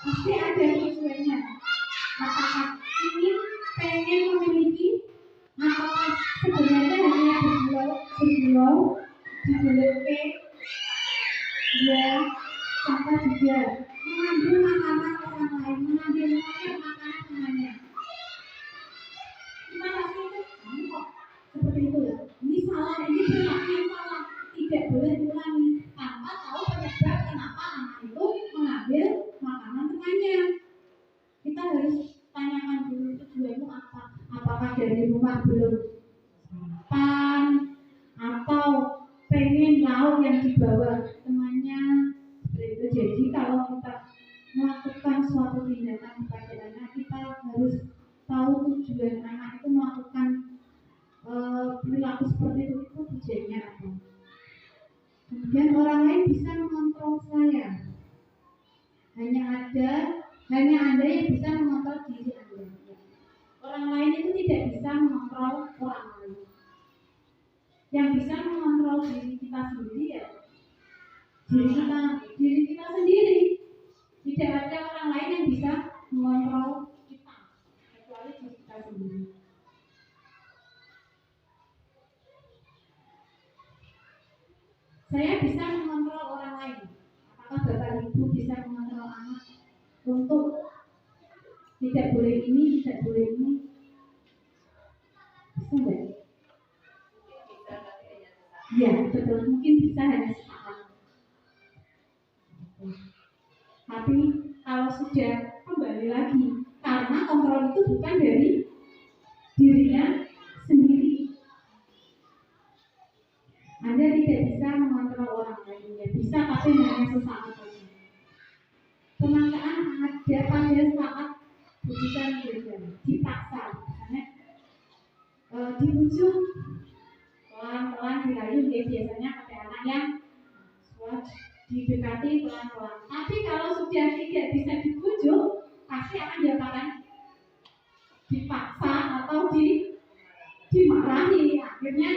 Speaker 1: Pasti ada tujuannya. Apakah ingin pengen memiliki, apakah sebenarnya hanya bergurau digeleke, ya, contoh juga mengambil makanan orang lain, mengambil makanan temannya. Kita pasti kamu kok seperti itu. Ini salah, ini perilaku yang salah, tidak boleh diulangi tanpa tahu penyebab kenapa anak itu mengambil makanan temannya. Kita harus tanyakan dulu tujuanmu apa. Apakah dari rumah belum makan atau pengen lauk yang dibawa temannya. Seperti itu. Jadi kalau kita melakukan suatu tindakan kepada anak, kita harus tahu tujuan anak itu melakukan perilaku seperti itu tujuannya apa. Kemudian orang lain bisa mengontrol saya. Hanya Anda yang bisa mengontrol diri Anda. Orang lain itu tidak bisa mengontrol orang lain. Yang bisa mengontrol diri kita sendiri ya diri kita sendiri. Tidak ada orang lain yang bisa mengontrol kita kecuali diri kita sendiri. Saya bisa mengontrol orang lain. Apakah Bapak Ibu bisa mengontrol anak untuk tidak boleh ini, tidak boleh ini? Bisa enggak? Ya, betul. Mungkin bisa hanya sesaat. Tapi kalau sudah kembali lagi, karena kontrol itu bukan dari dirinya sendiri. Anda tidak bisa mengontrol orang lain, ya bisa, tapi hanya sesaat saja. Penataan ada pada saat bukan dipaksa, misalnya dibujuk pelan-pelan dirayu, ya biasanya pada anak yang didekati pelan-pelan. Tapi kalau sudah tidak bisa dibujuk, pasti akan diapakan? Dipaksa atau dimarahi. Akhirnya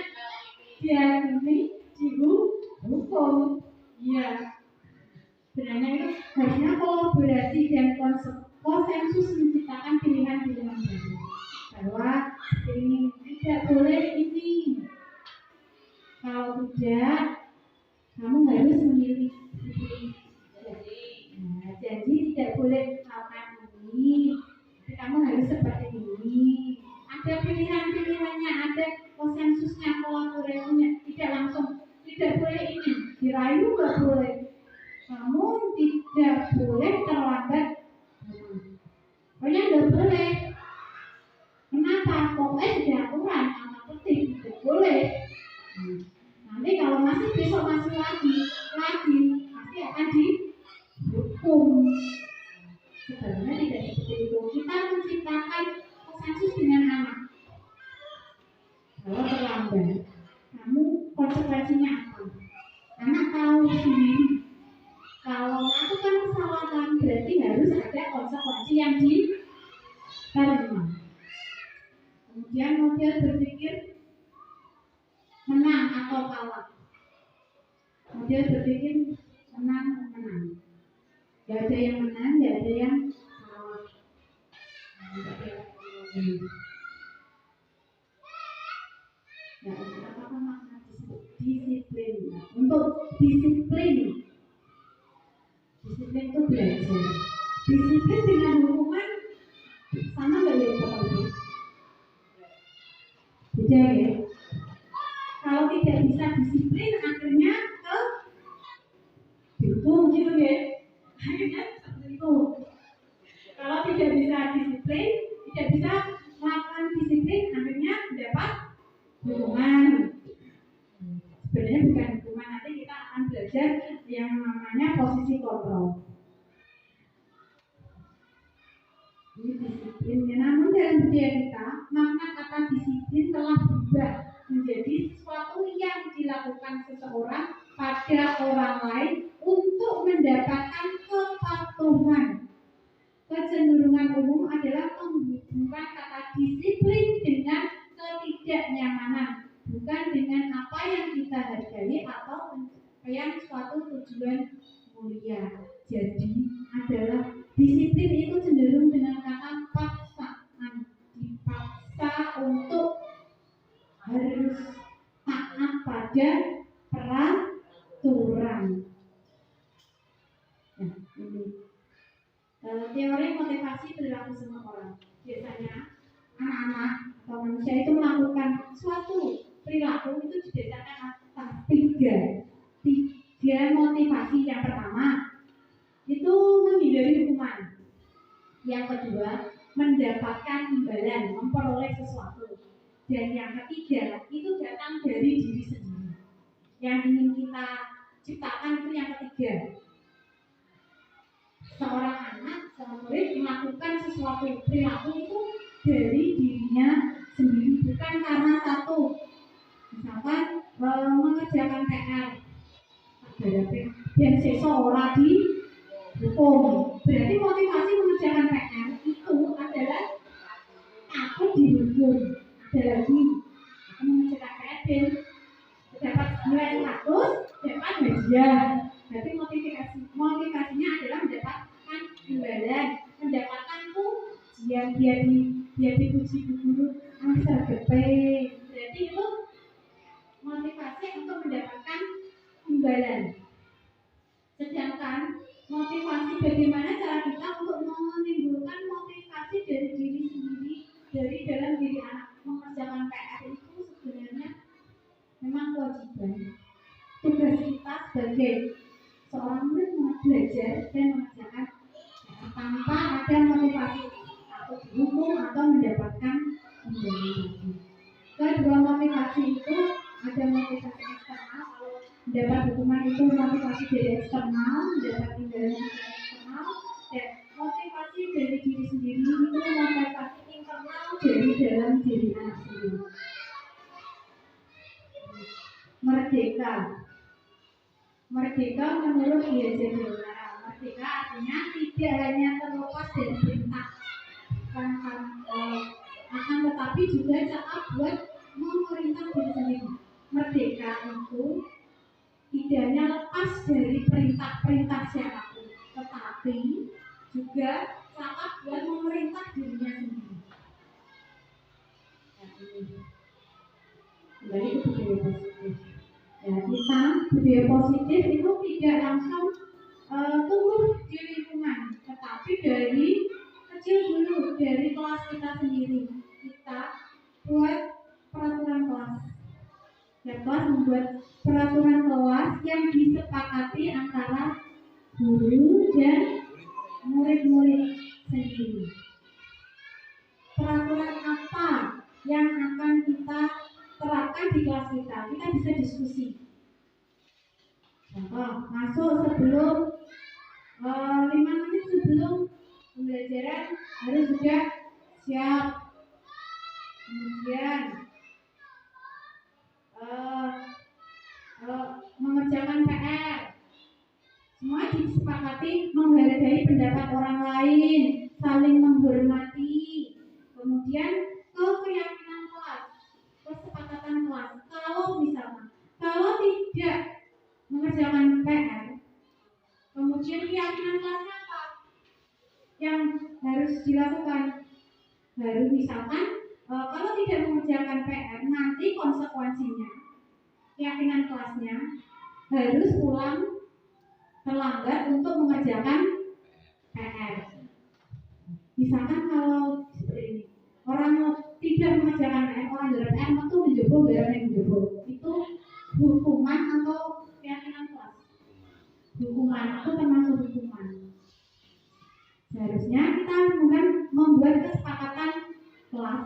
Speaker 1: dia ini dihukum. Ya, sebenarnya itu harusnya kolaborasi dan konsensus menciptakan pilihan-pilihan baru. Bahwa ini tidak boleh ini. Kalau tidak, kamu harus memilih. Jadi tidak boleh melakukan ini. Tapi kamu harus seperti ini. Ada pilihan-pilihannya, ada konsensusnya, kolaborasinya. Tidak langsung, tidak boleh ini. Dirayu nggak boleh. Kamu tidak boleh terlambat. Pokoknya nggak boleh. Kenapa? Pokoknya sudah aturan, anak penting tidak boleh. Nanti kalau masih besok masih lagi pasti akan dihukum. Sebenarnya tidak seperti itu. Kita menciptakan konsensus dengan anak. Kalau terlambat, kamu konsekuensinya apa? Anak tahu sendiri. Kalau melakukan kesalahan berarti harus ada konsekuensi yang diterima. Kemudian model berpikir menang atau kalah. Model berpikir menang. Gak ada yang menang, gak ada yang kalah. Apa makna disiplin? Untuk disiplin itu belajar. Disiplin dengan hukuman sama gak ya Bapak Ibu? Beda ya. Kalau tidak bisa disiplin akhirnya dihukum gitu ya. Akhirnya seperti itu. Kalau tidak bisa disiplin, tidak bisa melakukan disiplin akhirnya mendapat hukuman. Sebenarnya bukan hukuman, nanti kita akan belajar yang namanya posisi kontrol. Ini disiplin. Namun dalam budaya kita, makna kata disiplin telah berubah menjadi sesuatu yang dilakukan seseorang pada orang lain untuk mendapatkan kepatuhan. Kecenderungan umum adalah menghubungkan kata disiplin dengan ketidaknyamanan, bukan dengan apa yang kita hargai atau pencapaian suatu tujuan mulia. Jadi adalah disiplin itu cenderung dengan kata paksaan, dipaksa untuk harus taat pada peraturan. Nah, ini teori motivasi perilaku semua orang. Biasanya anak-anak atau manusia itu melakukan suatu perilaku itu didasarkan atas tiga motivasi. Yang pertama itu menghindari hukuman. Yang kedua mendapatkan imbalan, memperoleh sesuatu. Dan yang ketiga itu datang dari diri sendiri. Yang ingin kita ciptakan itu yang ketiga. Seorang anak, seorang murid melakukan sesuatu perilaku itu dari dirinya sendiri, bukan karena satu. Misalkan mengerjakan PR, dan seseorang dihukum. Berarti motivasi mengerjakan PR itu adalah aku dihukum. Ada lagi, aku mengerjakan PR dan dapat nilai 100, dapat hadiah. Berarti motivasinya adalah mendapatkan imbalan, mendapatkan pujian, dia dipuji guru, sergepe. Berarti itu motivasi untuk mendapatkan imbalan. Sedangkan motivasi, bagaimana cara kita untuk menimbulkan motivasi dari diri sendiri, dari dalam diri anak. Mengerjakan PR itu sebenarnya memang kewajiban. Tugas kita sebagai seorang murid belajar dan mengerjakan tanpa ada motivasi atau dihukum atau mendapatkan imbalan. Kedua motivasi itu ada motivasi eksternal. Kalau mendapat hukuman itu motivasi dari eksternal, mendapat imbalan dari eksternal, dan motivasi dari diri sendiri itu motivasi internal dari dalam diri anak sendiri. Merdeka menurut Diajeng Donara. Merdeka artinya tidak hanya terlepas dari perintah, akan tetapi juga cara buat memerintah diri sendiri. Merdeka itu tidak hanya lepas dari perintah-perintah siapapun, tetapi juga cara buat memerintah dirinya sendiri. Kembali ke budaya positif. Ya, kita budaya positif itu tidak langsung tumbuh di lingkungan, tetapi dari kecil dulu, dari kelas kita sendiri. Kita buat peraturan kelas. Ya, kelas membuat peraturan kelas yang disepakati antara guru dan murid-murid sendiri. Peraturan apa yang akan kita terapkan di kelas kita bisa diskusi. Contoh, masuk sebelum 5 menit sebelum pembelajaran harus sudah siap. Kemudian mengerjakan PR. Semua disepakati menghargai pendapat orang lain, saling menghormati. Kemudian keyakinan kelas, kesepakatan kelas. Kalau tidak mengerjakan PR, kemudian keyakinan kelasnya apa yang harus dilakukan? Baru misalkan kalau tidak mengerjakan PR, nanti konsekuensinya keyakinan kelasnya harus pulang terlambat untuk mengerjakan PR. Misalkan kalau seperti ini, orang tidak mengerjakan PR, orang PR itu menjebol, itu hukuman atau keyakinan kelas? Hukuman, itu termasuk hukuman. Seharusnya kita bukan membuat kesepakatan kelas.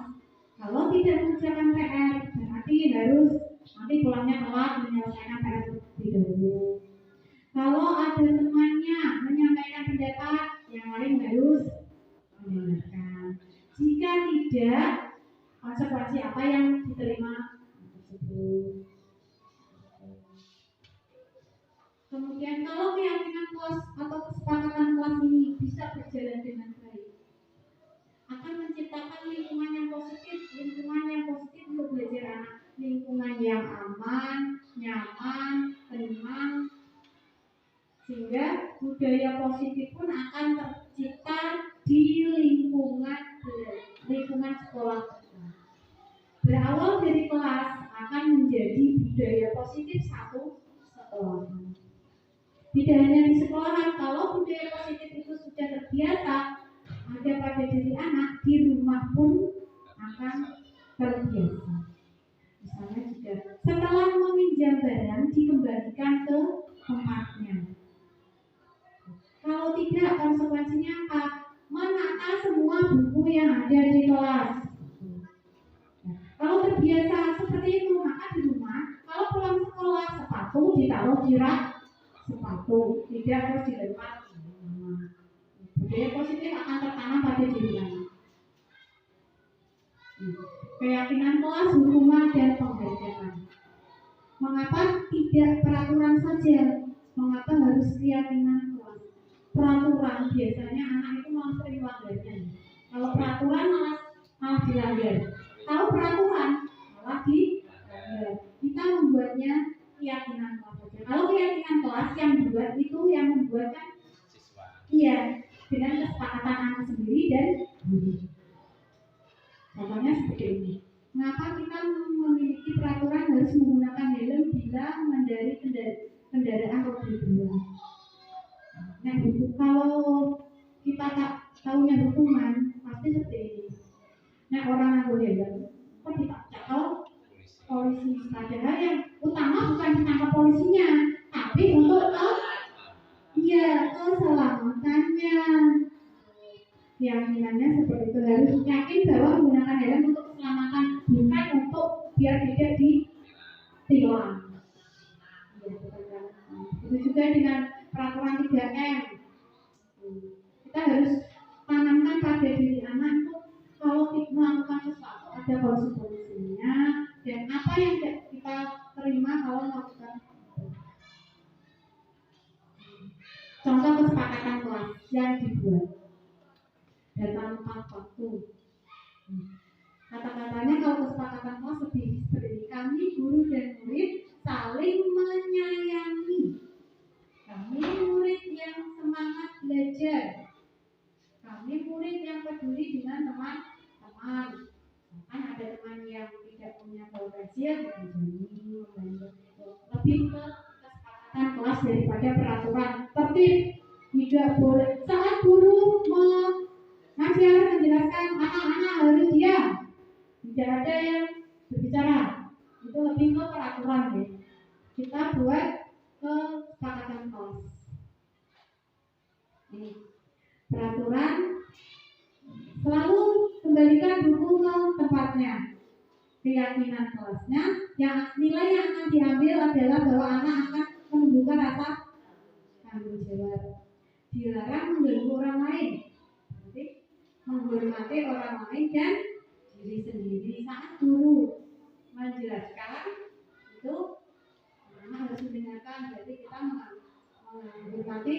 Speaker 1: Kalau tidak mengerjakan PR, berarti harus nanti pulangnya telat menyelesaikan PR terlebih dahulu. Kalau ada temannya menyampaikan pendapat, yang lain harus mendengarkan. Jika tidak, konsekuensi apa yang diterima tersebut. Kemudian kalau keyakinan kelas atau kesepakatan kelas ini bisa berjalan dengan baik, akan menciptakan lingkungan yang positif untuk belajar anak, lingkungan yang aman, nyaman, tenang, sehingga budaya positif pun akan tercipta di lingkungan sekolah. Berawal dari kelas akan menjadi budaya positif satu sekolah. Tidak hanya di sekolah, kalau budaya positif itu sudah terbiasa ada pada diri anak, di rumah pun akan terbiasa. Misalnya juga setelah meminjam barang dikembalikan ke tempatnya. Kalau tidak, konsekuensinya apa? Menata semua buku yang ada di kelas. Kalau terbiasa seperti itu, maka di rumah kalau pulang sekolah sepatu ditaruh di rak sepatu, tidak harus dilempar. Budaya positif akan tertanam pada diri anak. Keyakinan kelas, hukuman dan pembelajaran. Mengapa tidak peraturan saja? Mengapa harus keyakinan kelas? Peraturan biasanya anak itu malah sering melanggarnya. Kalau peraturan malah dilanggar. Kalau peraturan malah dilanggar. Kita membuatnya keyakinan kelas saja. Kalau keyakinan kelas yang membuat itu yang membuatkan iya dengan kesepakatan anak sendiri dan guru. Contohnya seperti ini. Mengapa kita memiliki peraturan harus menggunakan helm bila mengendarai kendaraan roda dua? Nah, kalau kita tak tahunya hukuman pasti seperti ini. Nah, orang yang helm kok ditangkap polisi, padahal yang utama bukan ditangkap polisinya, tapi untuk keselamatannya. Keyakinannya seperti itu, harus yakin bahwa menggunakan helm untuk keselamatan, bukan untuk biar tidak ditilang. Itu juga dengan peraturan 3M. Kita harus tanamkan pada diri anak untuk kalau kita melakukan sesuatu ada konsekuensinya dan apa yang kita terima kalau melakukan. Contoh kesepakatan kelas yang dibuat dalam 4 waktu. Kata-katanya kalau kesepakatan kelas seperti ini, kami guru dan murid saling menyayangi. Kami murid yang semangat belajar. Kami murid yang peduli dengan teman-teman. Kan ada teman yang tidak punya toleransi, lebih ke kesepakatan kelas daripada peraturan tertib. Tidak boleh saat guru mengajar menjelaskan anak-anak harus diam, tidak ada yang berbicara. Itu lebih ke peraturan ya. Kita buat kesepakatan kelas. Ini peraturan, selalu kembalikan buku ke tempatnya. Keyakinan kelasnya, yang nilai yang akan diambil adalah bahwa anak akan menumbuhkan rasa tanggung jawab. Dilarang mengganggu orang lain, berarti menghormati orang lain dan diri sendiri. Saat guru menjelaskan itu anak harus mendengarkan, berarti kita menghormati.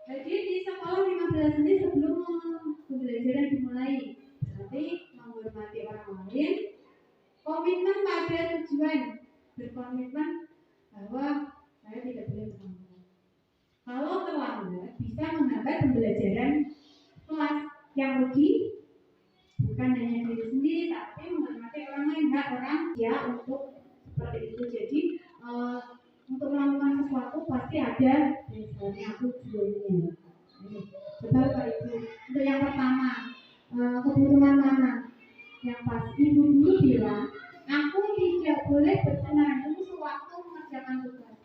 Speaker 1: Jadi di sekolah 15 menit sebelum pembelajaran dimulai, berarti menghormati orang lain, komitmen pada tujuan, berkomitmen bahwa saya tidak boleh terlambat. Kalau terlambat bisa menghambat pembelajaran kelas. Yang rugi bukan hanya diri sendiri, tapi menghormati orang lain, hak orang ya untuk seperti itu. Jadi untuk melakukan sesuatu pasti ada dasarnya, tujuannya. Coba Pak Ibu, untuk yang pertama kebutuhan mana yang pasti ibu dulu bilang aku tidak boleh bersenang dulu sewaktu mengerjakan tugas.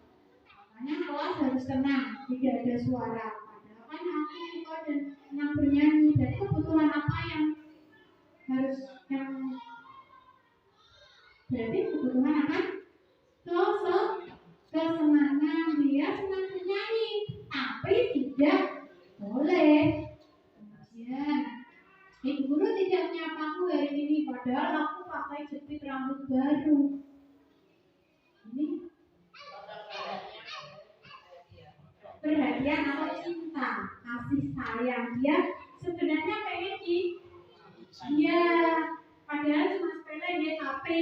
Speaker 1: Makanya kelas harus tenang, tidak ada suara. Padahal kan aku dan senang bernyanyi. Berarti kebutuhan apa yang harus berarti kebutuhan apa? Kesenangan. Dia senang bernyanyi, tapi tidak boleh. Kemudian ibu guru tidak menyapaku hari ini, padahal aku pakai jepit rambut baru. Ini perhatian atau cinta, kasih sayang. Dia sebenarnya pengen dia padahal cuma sepele dia, tapi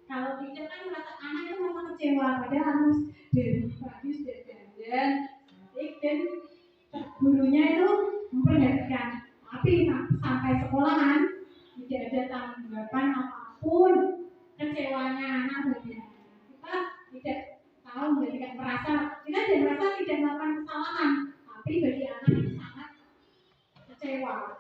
Speaker 1: kalau tidak kan merasa anak itu merasa kecewa, padahal harus dari pagi sudah dandan dan gurunya itu memperhatikan, tapi sampai sekolahan tidak ada tanggapan apapun kecewanya anak bagian kita tidak tahu, tidak merasa, kita tidak merasa tidak melakukan kesalahan, tapi bagi anak itu sangat kecewa.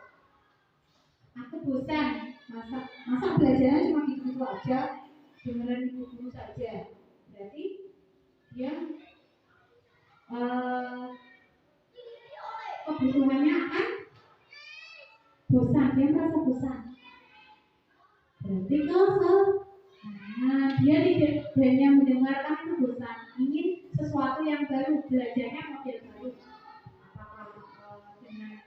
Speaker 1: Aku bosan, masa belajarnya cuma gitu aja, dengerin ibu guru saja. Berarti dia kebutuhannya akan bosan, dia merasa bosan. Berarti dia tidak hanya mendengarkan itu bosan, ingin sesuatu yang baru, belajarnya model baru, apakah dengan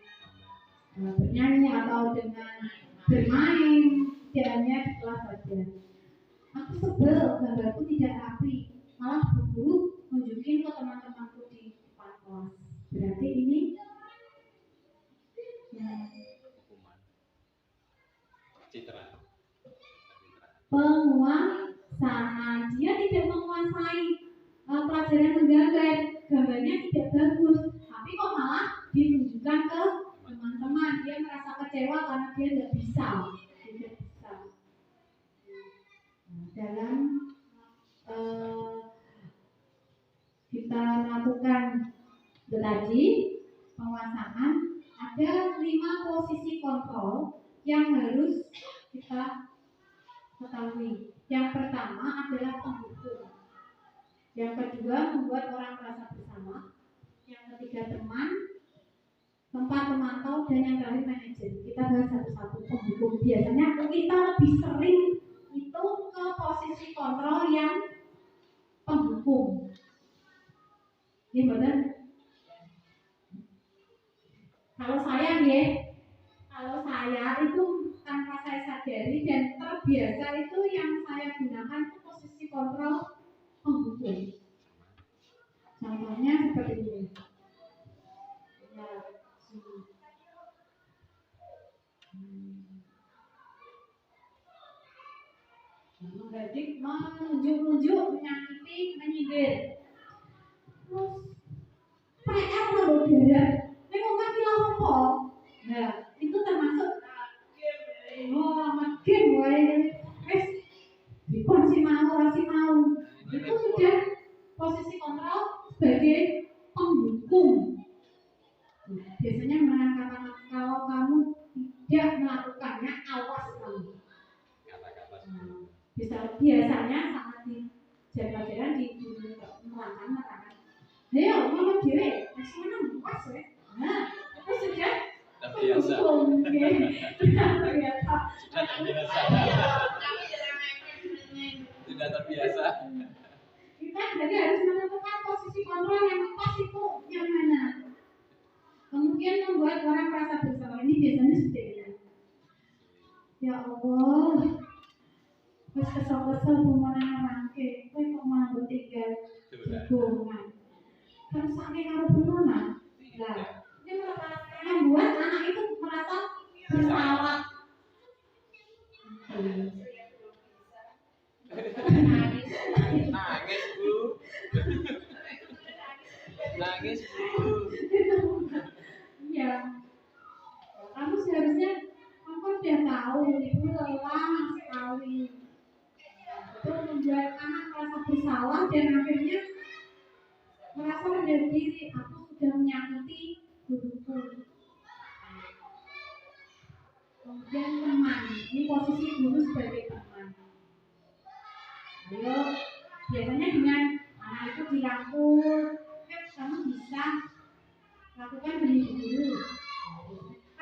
Speaker 1: bernyanyi atau dengan bermain, tidak hanya di kelas saja. Aku sebel, gambarku tidak rapi, malah guru nunjukin ke teman-temanku di depan kelas. Berarti ini penguasaan. Dia tidak menguasai pelajaran menggambar, gambarnya tidak bagus, tapi kok malah ditunjukkan ke teman-teman. Dia merasa kecewa karena dia tidak bisa. Dalam kita melakukan tadi penguasaan, ada 5 posisi kontrol yang harus kita ketahui. Yang pertama adalah penghukum, yang kedua membuat orang merasa bersama, yang ketiga teman, keempat pemantau, dan yang terakhir manajer. Kita bahas satu-satu. Penghukum biasanya kita lebih sering itu ke posisi kontrol yang penghukum. Ini benar. Kalau saya itu tanpa saya sadari dan terbiasa, itu yang saya gunakan itu posisi kontrol penghukum. Contohnya seperti ini. Mengadik, menunjuk-nunjuk, menyakiti, menyindir. Terus PR kalau berat, memang kira apa? Nah, itu termasuk makin wes dikon si mau. Itu sudah posisi kontrol sebagai penghukum. Biasanya mengatakan kalau kamu tidak melakukannya, awas kamu. Biasanya sangat di pelajaran di mengatakan, ayo mama dewe, masih menang pas ya. Nah, itu sudah
Speaker 2: terbiasa. Sudah terbiasa.
Speaker 1: Kita jadi harus menentukan posisi kontrol yang pas itu yang mana. Kemudian membuat orang merasa bersalah. Ini biasanya seperti ini. Ya Allah, terus kesel-kesel pemenang rangke, kok mau tinggal hubungan. Terus sakit kalau pemenang. Nah, ini membuat anak itu merasa bersalah.
Speaker 2: Nangis bu.
Speaker 1: Iya. Kamu seharusnya sudah tahu itu lelah sekali. Itu membuat anak merasa bersalah dan akhirnya merasa rendah diri. Aku sudah menyakiti guruku. Kemudian teman, ini posisi guru sebagai teman. Ayo, biasanya dengan anak itu dirangkul, kamu bisa lakukan demi guru.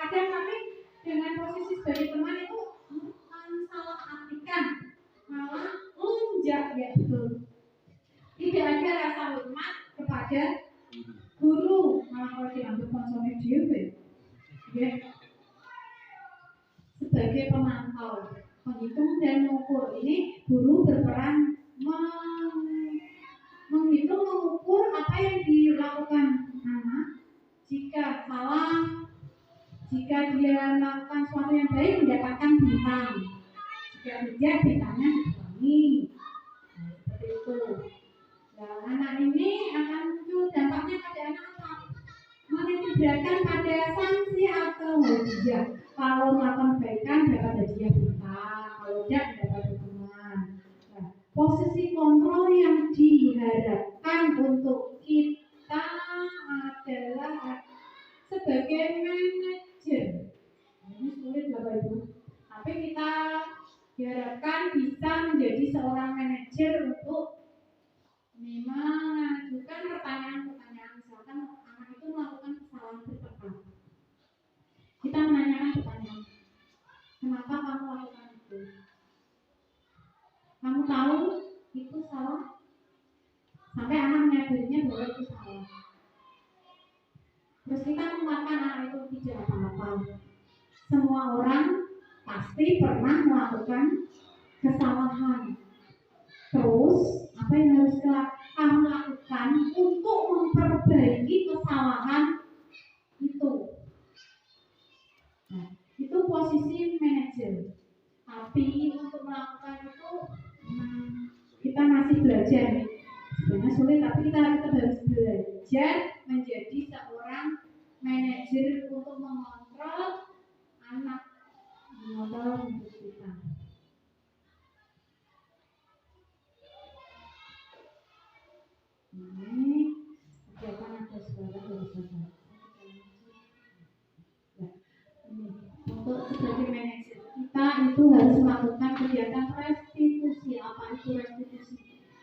Speaker 1: Kadang kami dengan posisi sebagai teman itu salah artikan, malah lunjak ya betul. Tidak ada rasa hormat kepada guru, malah kalau dianggap konsumsi dewe, ya. Sebagai pemantau, menghitung dan mengukur. Ini guru berperan menghitung, mengukur apa yang dilakukan anak. Jika salah, jika dia melakukan sesuatu yang baik mendapatkan bintang, jika tidak bintangnya dikurangi. Seperti itu. Nah, anak ini akan muncul dampaknya pada anak apa? Menitikberatkan pada sanksi atau hadiah. Kalau melakukan kebaikan dapat hadiah bintang, kalau tidak dapat hukuman. Nah, posisi kontrol yang diharapkan untuk kita adalah sebagai manajer. Ini sulit Bapak Ibu. Tapi kita diharapkan bisa menjadi seorang manajer untuk mengajukan pertanyaan-pertanyaan. Misalkan anak itu melakukan kesalahan berperan, kita menanyakan pertanyaan, kenapa kamu lakukan itu? Kamu tahu itu salah? Sampai anak menyadarinya bahwa itu salah. Terus kita menguatkan anak itu tidak apa-apa. Semua orang pasti pernah melakukan kesalahan. Terus apa yang harus kamu lakukan untuk memperbaiki kesalahan itu? Nah, itu posisi manajer. Tapi untuk melakukan itu kita masih belajar. Sebenarnya sulit, tapi kita harus belajar menjadi seorang manajer untuk mengontrol anak, mengontrol hidup kita. Ini kegiatan ada suara dari sana. Untuk sebagai manajer kita itu harus melakukan kegiatan restitusi. Apa itu restitusi?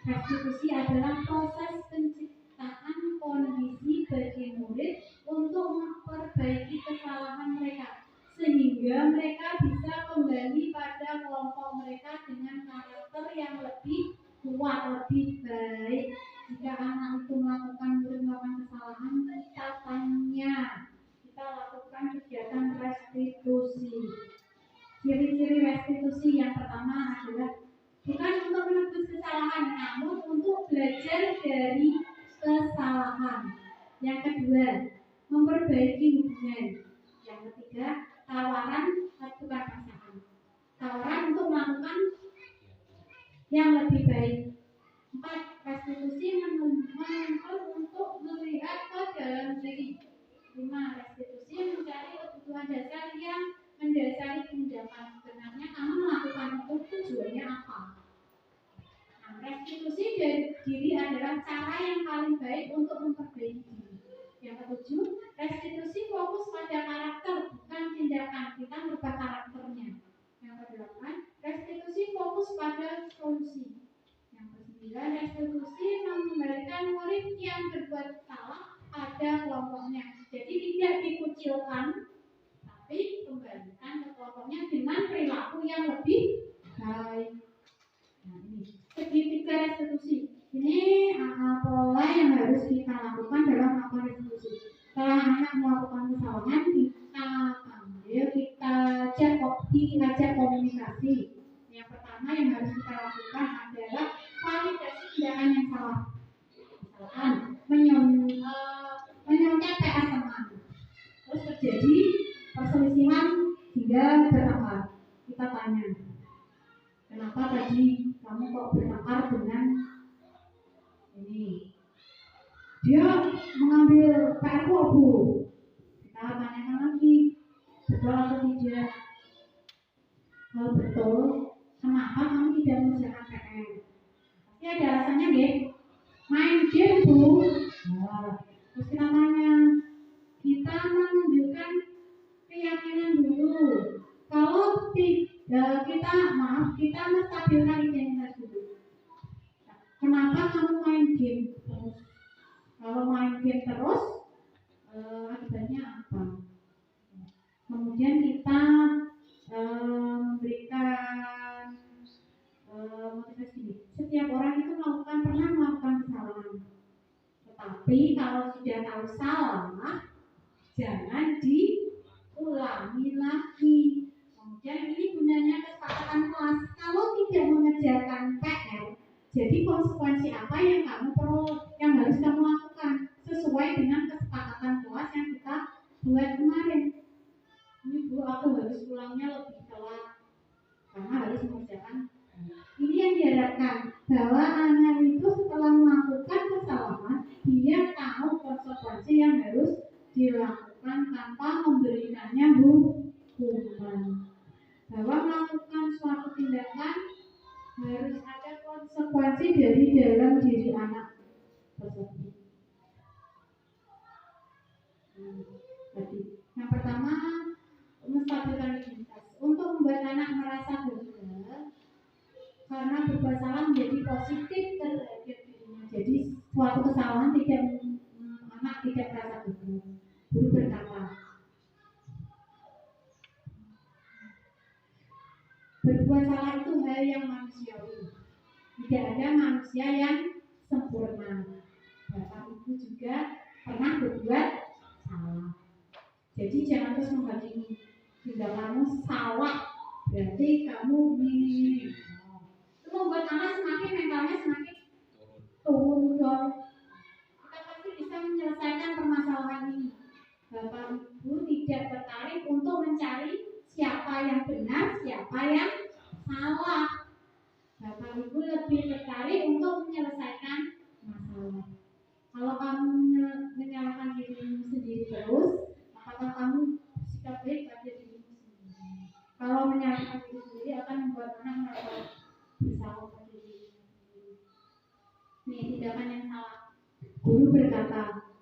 Speaker 1: Restitusi adalah proses penciptaan kondisi bagi murid untuk memperbaiki kesalahan mereka sehingga mereka bisa kembali pada kelompok mereka dengan karakter yang lebih kuat, lebih baik. Jika anak itu melakukan kesalahan, kita tanya, kita lakukan kegiatan restitusi. Ciri-ciri restitusi yang pertama adalah bukan untuk menebus kesalahan, namun untuk belajar dari kesalahan. Yang kedua, memperbaiki hubungan. Yang ketiga, tawaran bukan pasangan. Tawaran untuk melakukan yang lebih baik. 4. Restitusi menuntut untuk melihat ke dalam diri. 5. Restitusi mencari kebutuhan dasar yang mendasari tindakan. Sebenarnya kamu melakukan itu tujuannya apa? Nah, restitusi dari diri adalah cara yang paling baik untuk memperbaiki diri. Yang ke-7, restitusi fokus pada karakter bukan tindakan. Kita merubah karakternya. Yang ke-8, restitusi fokus pada solusi. Yang ke-9, restitusi mengembalikan murid yang berbuat salah pada kelompoknya. Jadi tidak dikucilkan, tapi kembalikan ke kelompoknya dengan perilaku yang lebih baik. Nah, ini segitiga restitusi. Ini pola yang harus kita lakukan dalam melakukan restitusi. Setelah anak melakukan kesalahan, kita panggil, kita ajak komunikasi. Yang pertama yang harus kita lakukan adalah validasi tindakan yang salah. Misalkan menyontek PR teman, terus terjadi perselisihan hingga bertengkar. Kita tanya, kenapa tadi kamu kok bertengkar dengan ini? Dia mengambil PR Bu. Kita tanyakan lagi, betul atau tidak? Kalau betul, kenapa kamu tidak mengerjakan PR? Pasti ada alasannya, nggih. Main game Bu. Nah, terus kita tanya, kita menunjukkan keyakinan dulu. Kalau kita menstabilkan identitas dulu. Kenapa kamu main game terus? Kalau main game terus, akibatnya apa? Kemudian kita memberikan motivasi ini. Setiap orang itu pernah melakukan kesalahan. Tetapi kalau sudah tahu salah, jangan diulangi lagi. Kemudian ini gunanya kesepakatan kelas. Kalau tidak mengerjakan PR, jadi konsekuensi apa yang harus kamu lakukan sesuai dengan kesepakatan kelas yang kita buat kemarin. Ini Bu, aku harus pulangnya lebih telat karena harus mengerjakan. Ini yang diharapkan bahwa anak itu setelah melakukan kesalahan, dia tahu konsekuensi yang harus dilakukan tanpa memberikannya hukuman. Bahwa melakukan suatu tindakan harus ada konsekuensi dari dalam diri anak tersebut. Tadi yang pertama, menstabilkan identitas. Untuk membuat anak merasa bangga karena berbuat salah menjadi positif terhadap dirinya. Jadi suatu kesalahan anak tidak merasa bangga. Guru berkata, berbuat salah itu hal yang manusiawi. Tidak ada manusia yang sempurna. Bapak Ibu juga pernah berbuat salah. Jadi jangan terus menghakimi. Jika kamu salah, berarti kamu ini. Itu membuat anak mentalnya semakin turun dong. Kita pasti bisa menyelesaikan permasalahan ini. Bapak Ibu tidak tertarik untuk mencari siapa yang benar, siapa yang salah. Bapak Ibu lebih tertarik untuk menyelesaikan masalah. Kalau kamu menyalahkan dirimu sendiri terus, apakah kamu sikap baik pada dirimu sendiri? Kalau menyalahkan diri sendiri akan membuat anak merasa bersalah pada dirimu sendiri. Ini tindakan yang salah. Guru berkata,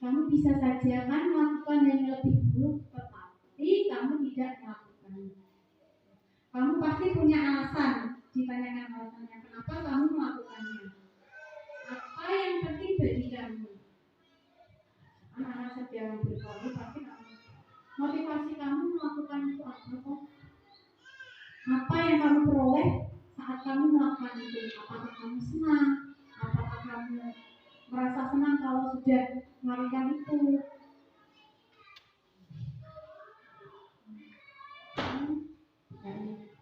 Speaker 1: kamu bisa saja kan melakukan yang lebih buruk, tetapi kamu tidak melakukan. Kamu pasti punya alasan. Ditanyakan alasannya, kenapa kamu melakukannya? Apa yang penting bagi kamu? Anak-anak sedang berkali pasti kamu. Motivasi kamu melakukan itu apa? Apa yang kamu peroleh saat kamu melakukan itu? Apakah kamu senang? Apakah kamu merasa senang kalau sudah melakukan itu?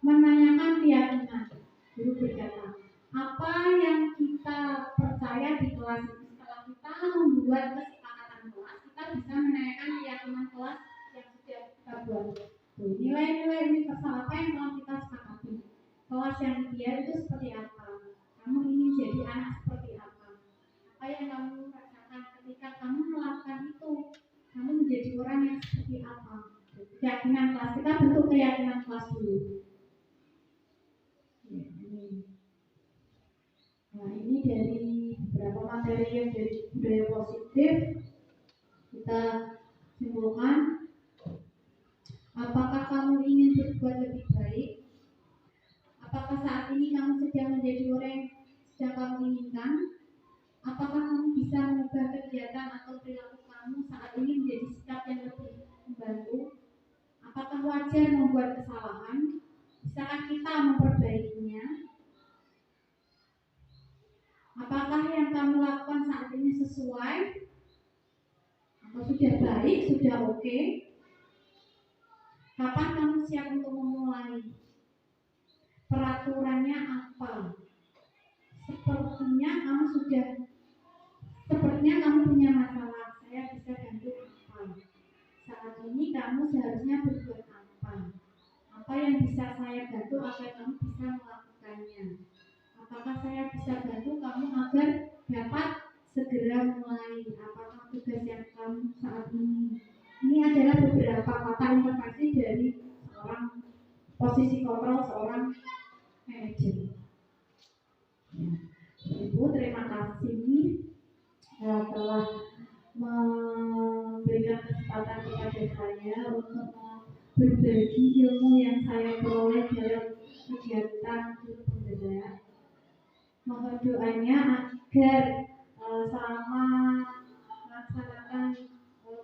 Speaker 1: Menanyakan keyakinan. Guru berkata, apa yang kita percaya di kelas ini, setelah kita membuat kesepakatan kelas, kita bisa menanyakan keyakinan kelas yang sudah kita buat. Nilai-nilai universal apa yang telah kita sepakati? Kelas yang ideal itu seperti apa? Kamu ingin jadi anak seperti apa? Apa yang kamu rasakan ketika kamu melakukan itu? Kamu menjadi orang yang seperti apa? Keyakinan kelas, kita bentuk keyakinan kelas dulu. Nah, ini dari beberapa materi yang dari budaya positif. Kita simpulkan, apakah kamu ingin berbuat lebih baik? Apakah saat ini kamu sedang menjadi orang yang sedang kamu inginkan? Apakah kamu bisa mengubah kegiatan atau perilaku kamu saat ini menjadi sikap yang lebih membantu? Apakah wajar membuat kesalahan? Bisakah kita memperbaikinya? Apakah yang kamu lakukan saat ini sesuai? Atau sudah baik, sudah oke? Kapan kamu siap untuk memulai? Peraturannya apa? Sepertinya kamu punya masalah. Saya bisa bantu apa? Saat ini kamu seharusnya berbuat apa? Apa yang bisa saya bantu agar kamu bisa melakukannya? Apakah saya bisa bantu kamu agar dapat segera mulai? Apakah tugas yang kamu saat ini? Ini adalah beberapa kata intervensi dari seorang posisi kontrol seorang manajer. Ya. Ibu, terima kasih telah memberikan kesempatan kepada saya untuk berbagi ilmu yang saya peroleh dalam kegiatan guru penggerak. Mohon doanya agar selama melaksanakan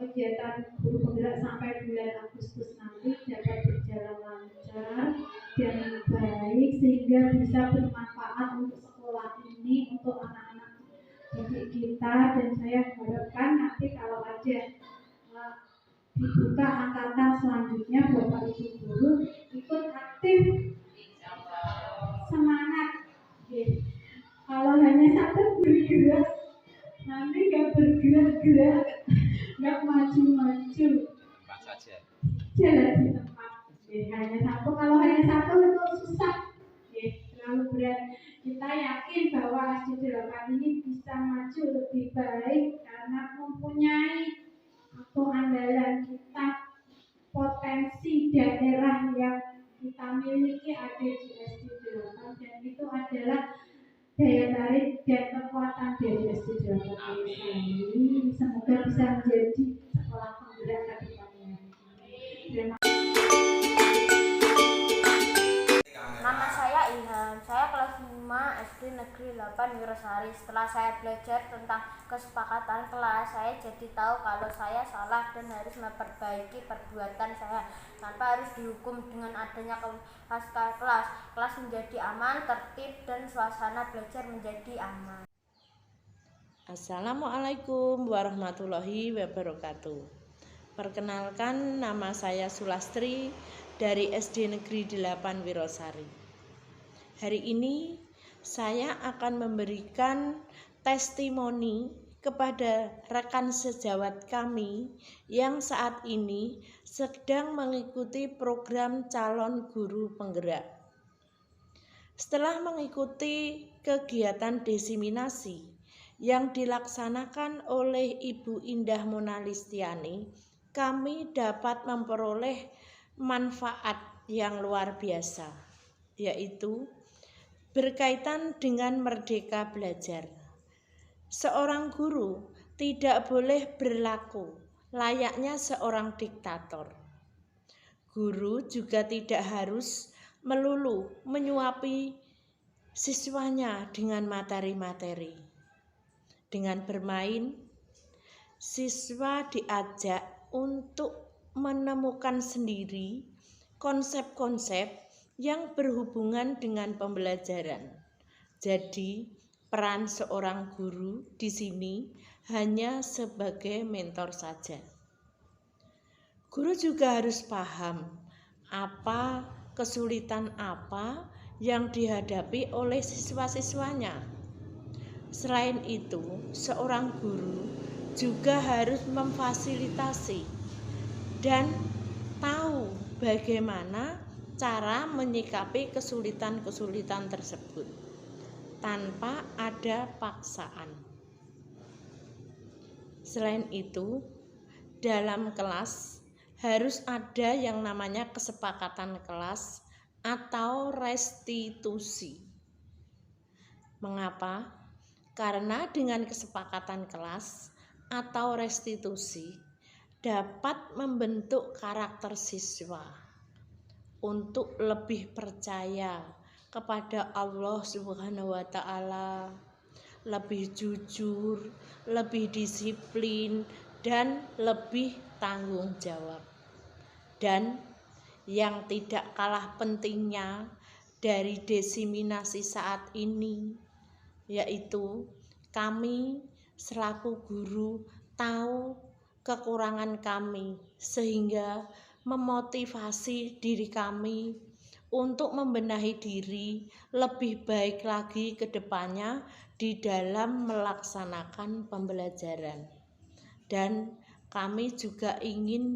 Speaker 1: kegiatan guru penggerak sampai bulan Agustus nanti didik dapat berjalan lancar dan baik sehingga bisa bermanfaat untuk sekolah ini, untuk anak-anak didik kita. Dan saya harapkan nanti kalau ada dibuka angkatan selanjutnya, Bapak Ibu guru ikut aktif, semangat. Kalau hanya satu bergerak, nanti nggak bergerak-gerak, nggak maju-maju, jalan di tempat. Hanya satu, kalau hanya satu itu susah, terlalu berat. Kita yakin bahwa SD 8 ini bisa maju lebih baik karena mempunyai andalan kita, potensi daerah yang kita miliki ada di SD 8, dan itu adalah daya tarik dan kekuatan dari SD 8 ini. Semoga bisa menjadi sekolah penggerak ke depannya.
Speaker 3: Nama saya Ilham, saya kelas 5 SD Negeri 8 Wirosari. Setelah saya belajar tentang kesepakatan kelas, saya jadi tahu kalau saya salah dan harus memperbaiki perbuatan saya tanpa harus dihukum. Dengan adanya kelas menjadi aman, tertib, dan suasana belajar menjadi aman.
Speaker 4: Assalamualaikum warahmatullahi wabarakatuh. Perkenalkan, nama saya Sulastri dari SD Negeri 8 Wirosari. Hari ini saya akan memberikan testimoni kepada rekan sejawat kami yang saat ini sedang mengikuti program calon guru penggerak. Setelah mengikuti kegiatan diseminasi yang dilaksanakan oleh Ibu Indah Monalistiani, kami dapat memperoleh manfaat yang luar biasa, yaitu berkaitan dengan merdeka belajar. Seorang guru tidak boleh berlaku layaknya seorang diktator. Guru juga tidak harus melulu menyuapi siswanya dengan materi-materi. Dengan bermain, siswa diajak untuk menemukan sendiri konsep-konsep yang berhubungan dengan pembelajaran. Jadi, peran seorang guru di sini hanya sebagai mentor saja. Guru juga harus paham kesulitan apa yang dihadapi oleh siswa-siswanya. Selain itu, seorang guru juga harus memfasilitasi dan tahu bagaimana cara menyikapi kesulitan-kesulitan tersebut tanpa ada paksaan. Selain itu, dalam kelas harus ada yang namanya kesepakatan kelas atau restitusi. Mengapa? Karena dengan kesepakatan kelas atau restitusi dapat membentuk karakter siswa untuk lebih percaya kepada Allah Subhanahu wa Ta'ala, lebih jujur, lebih disiplin, dan lebih tanggung jawab. Dan yang tidak kalah pentingnya dari diseminasi saat ini, yaitu kami selaku guru tahu kekurangan kami, sehingga memotivasi diri kami untuk membenahi diri lebih baik lagi ke depannya di dalam melaksanakan pembelajaran. Dan kami juga ingin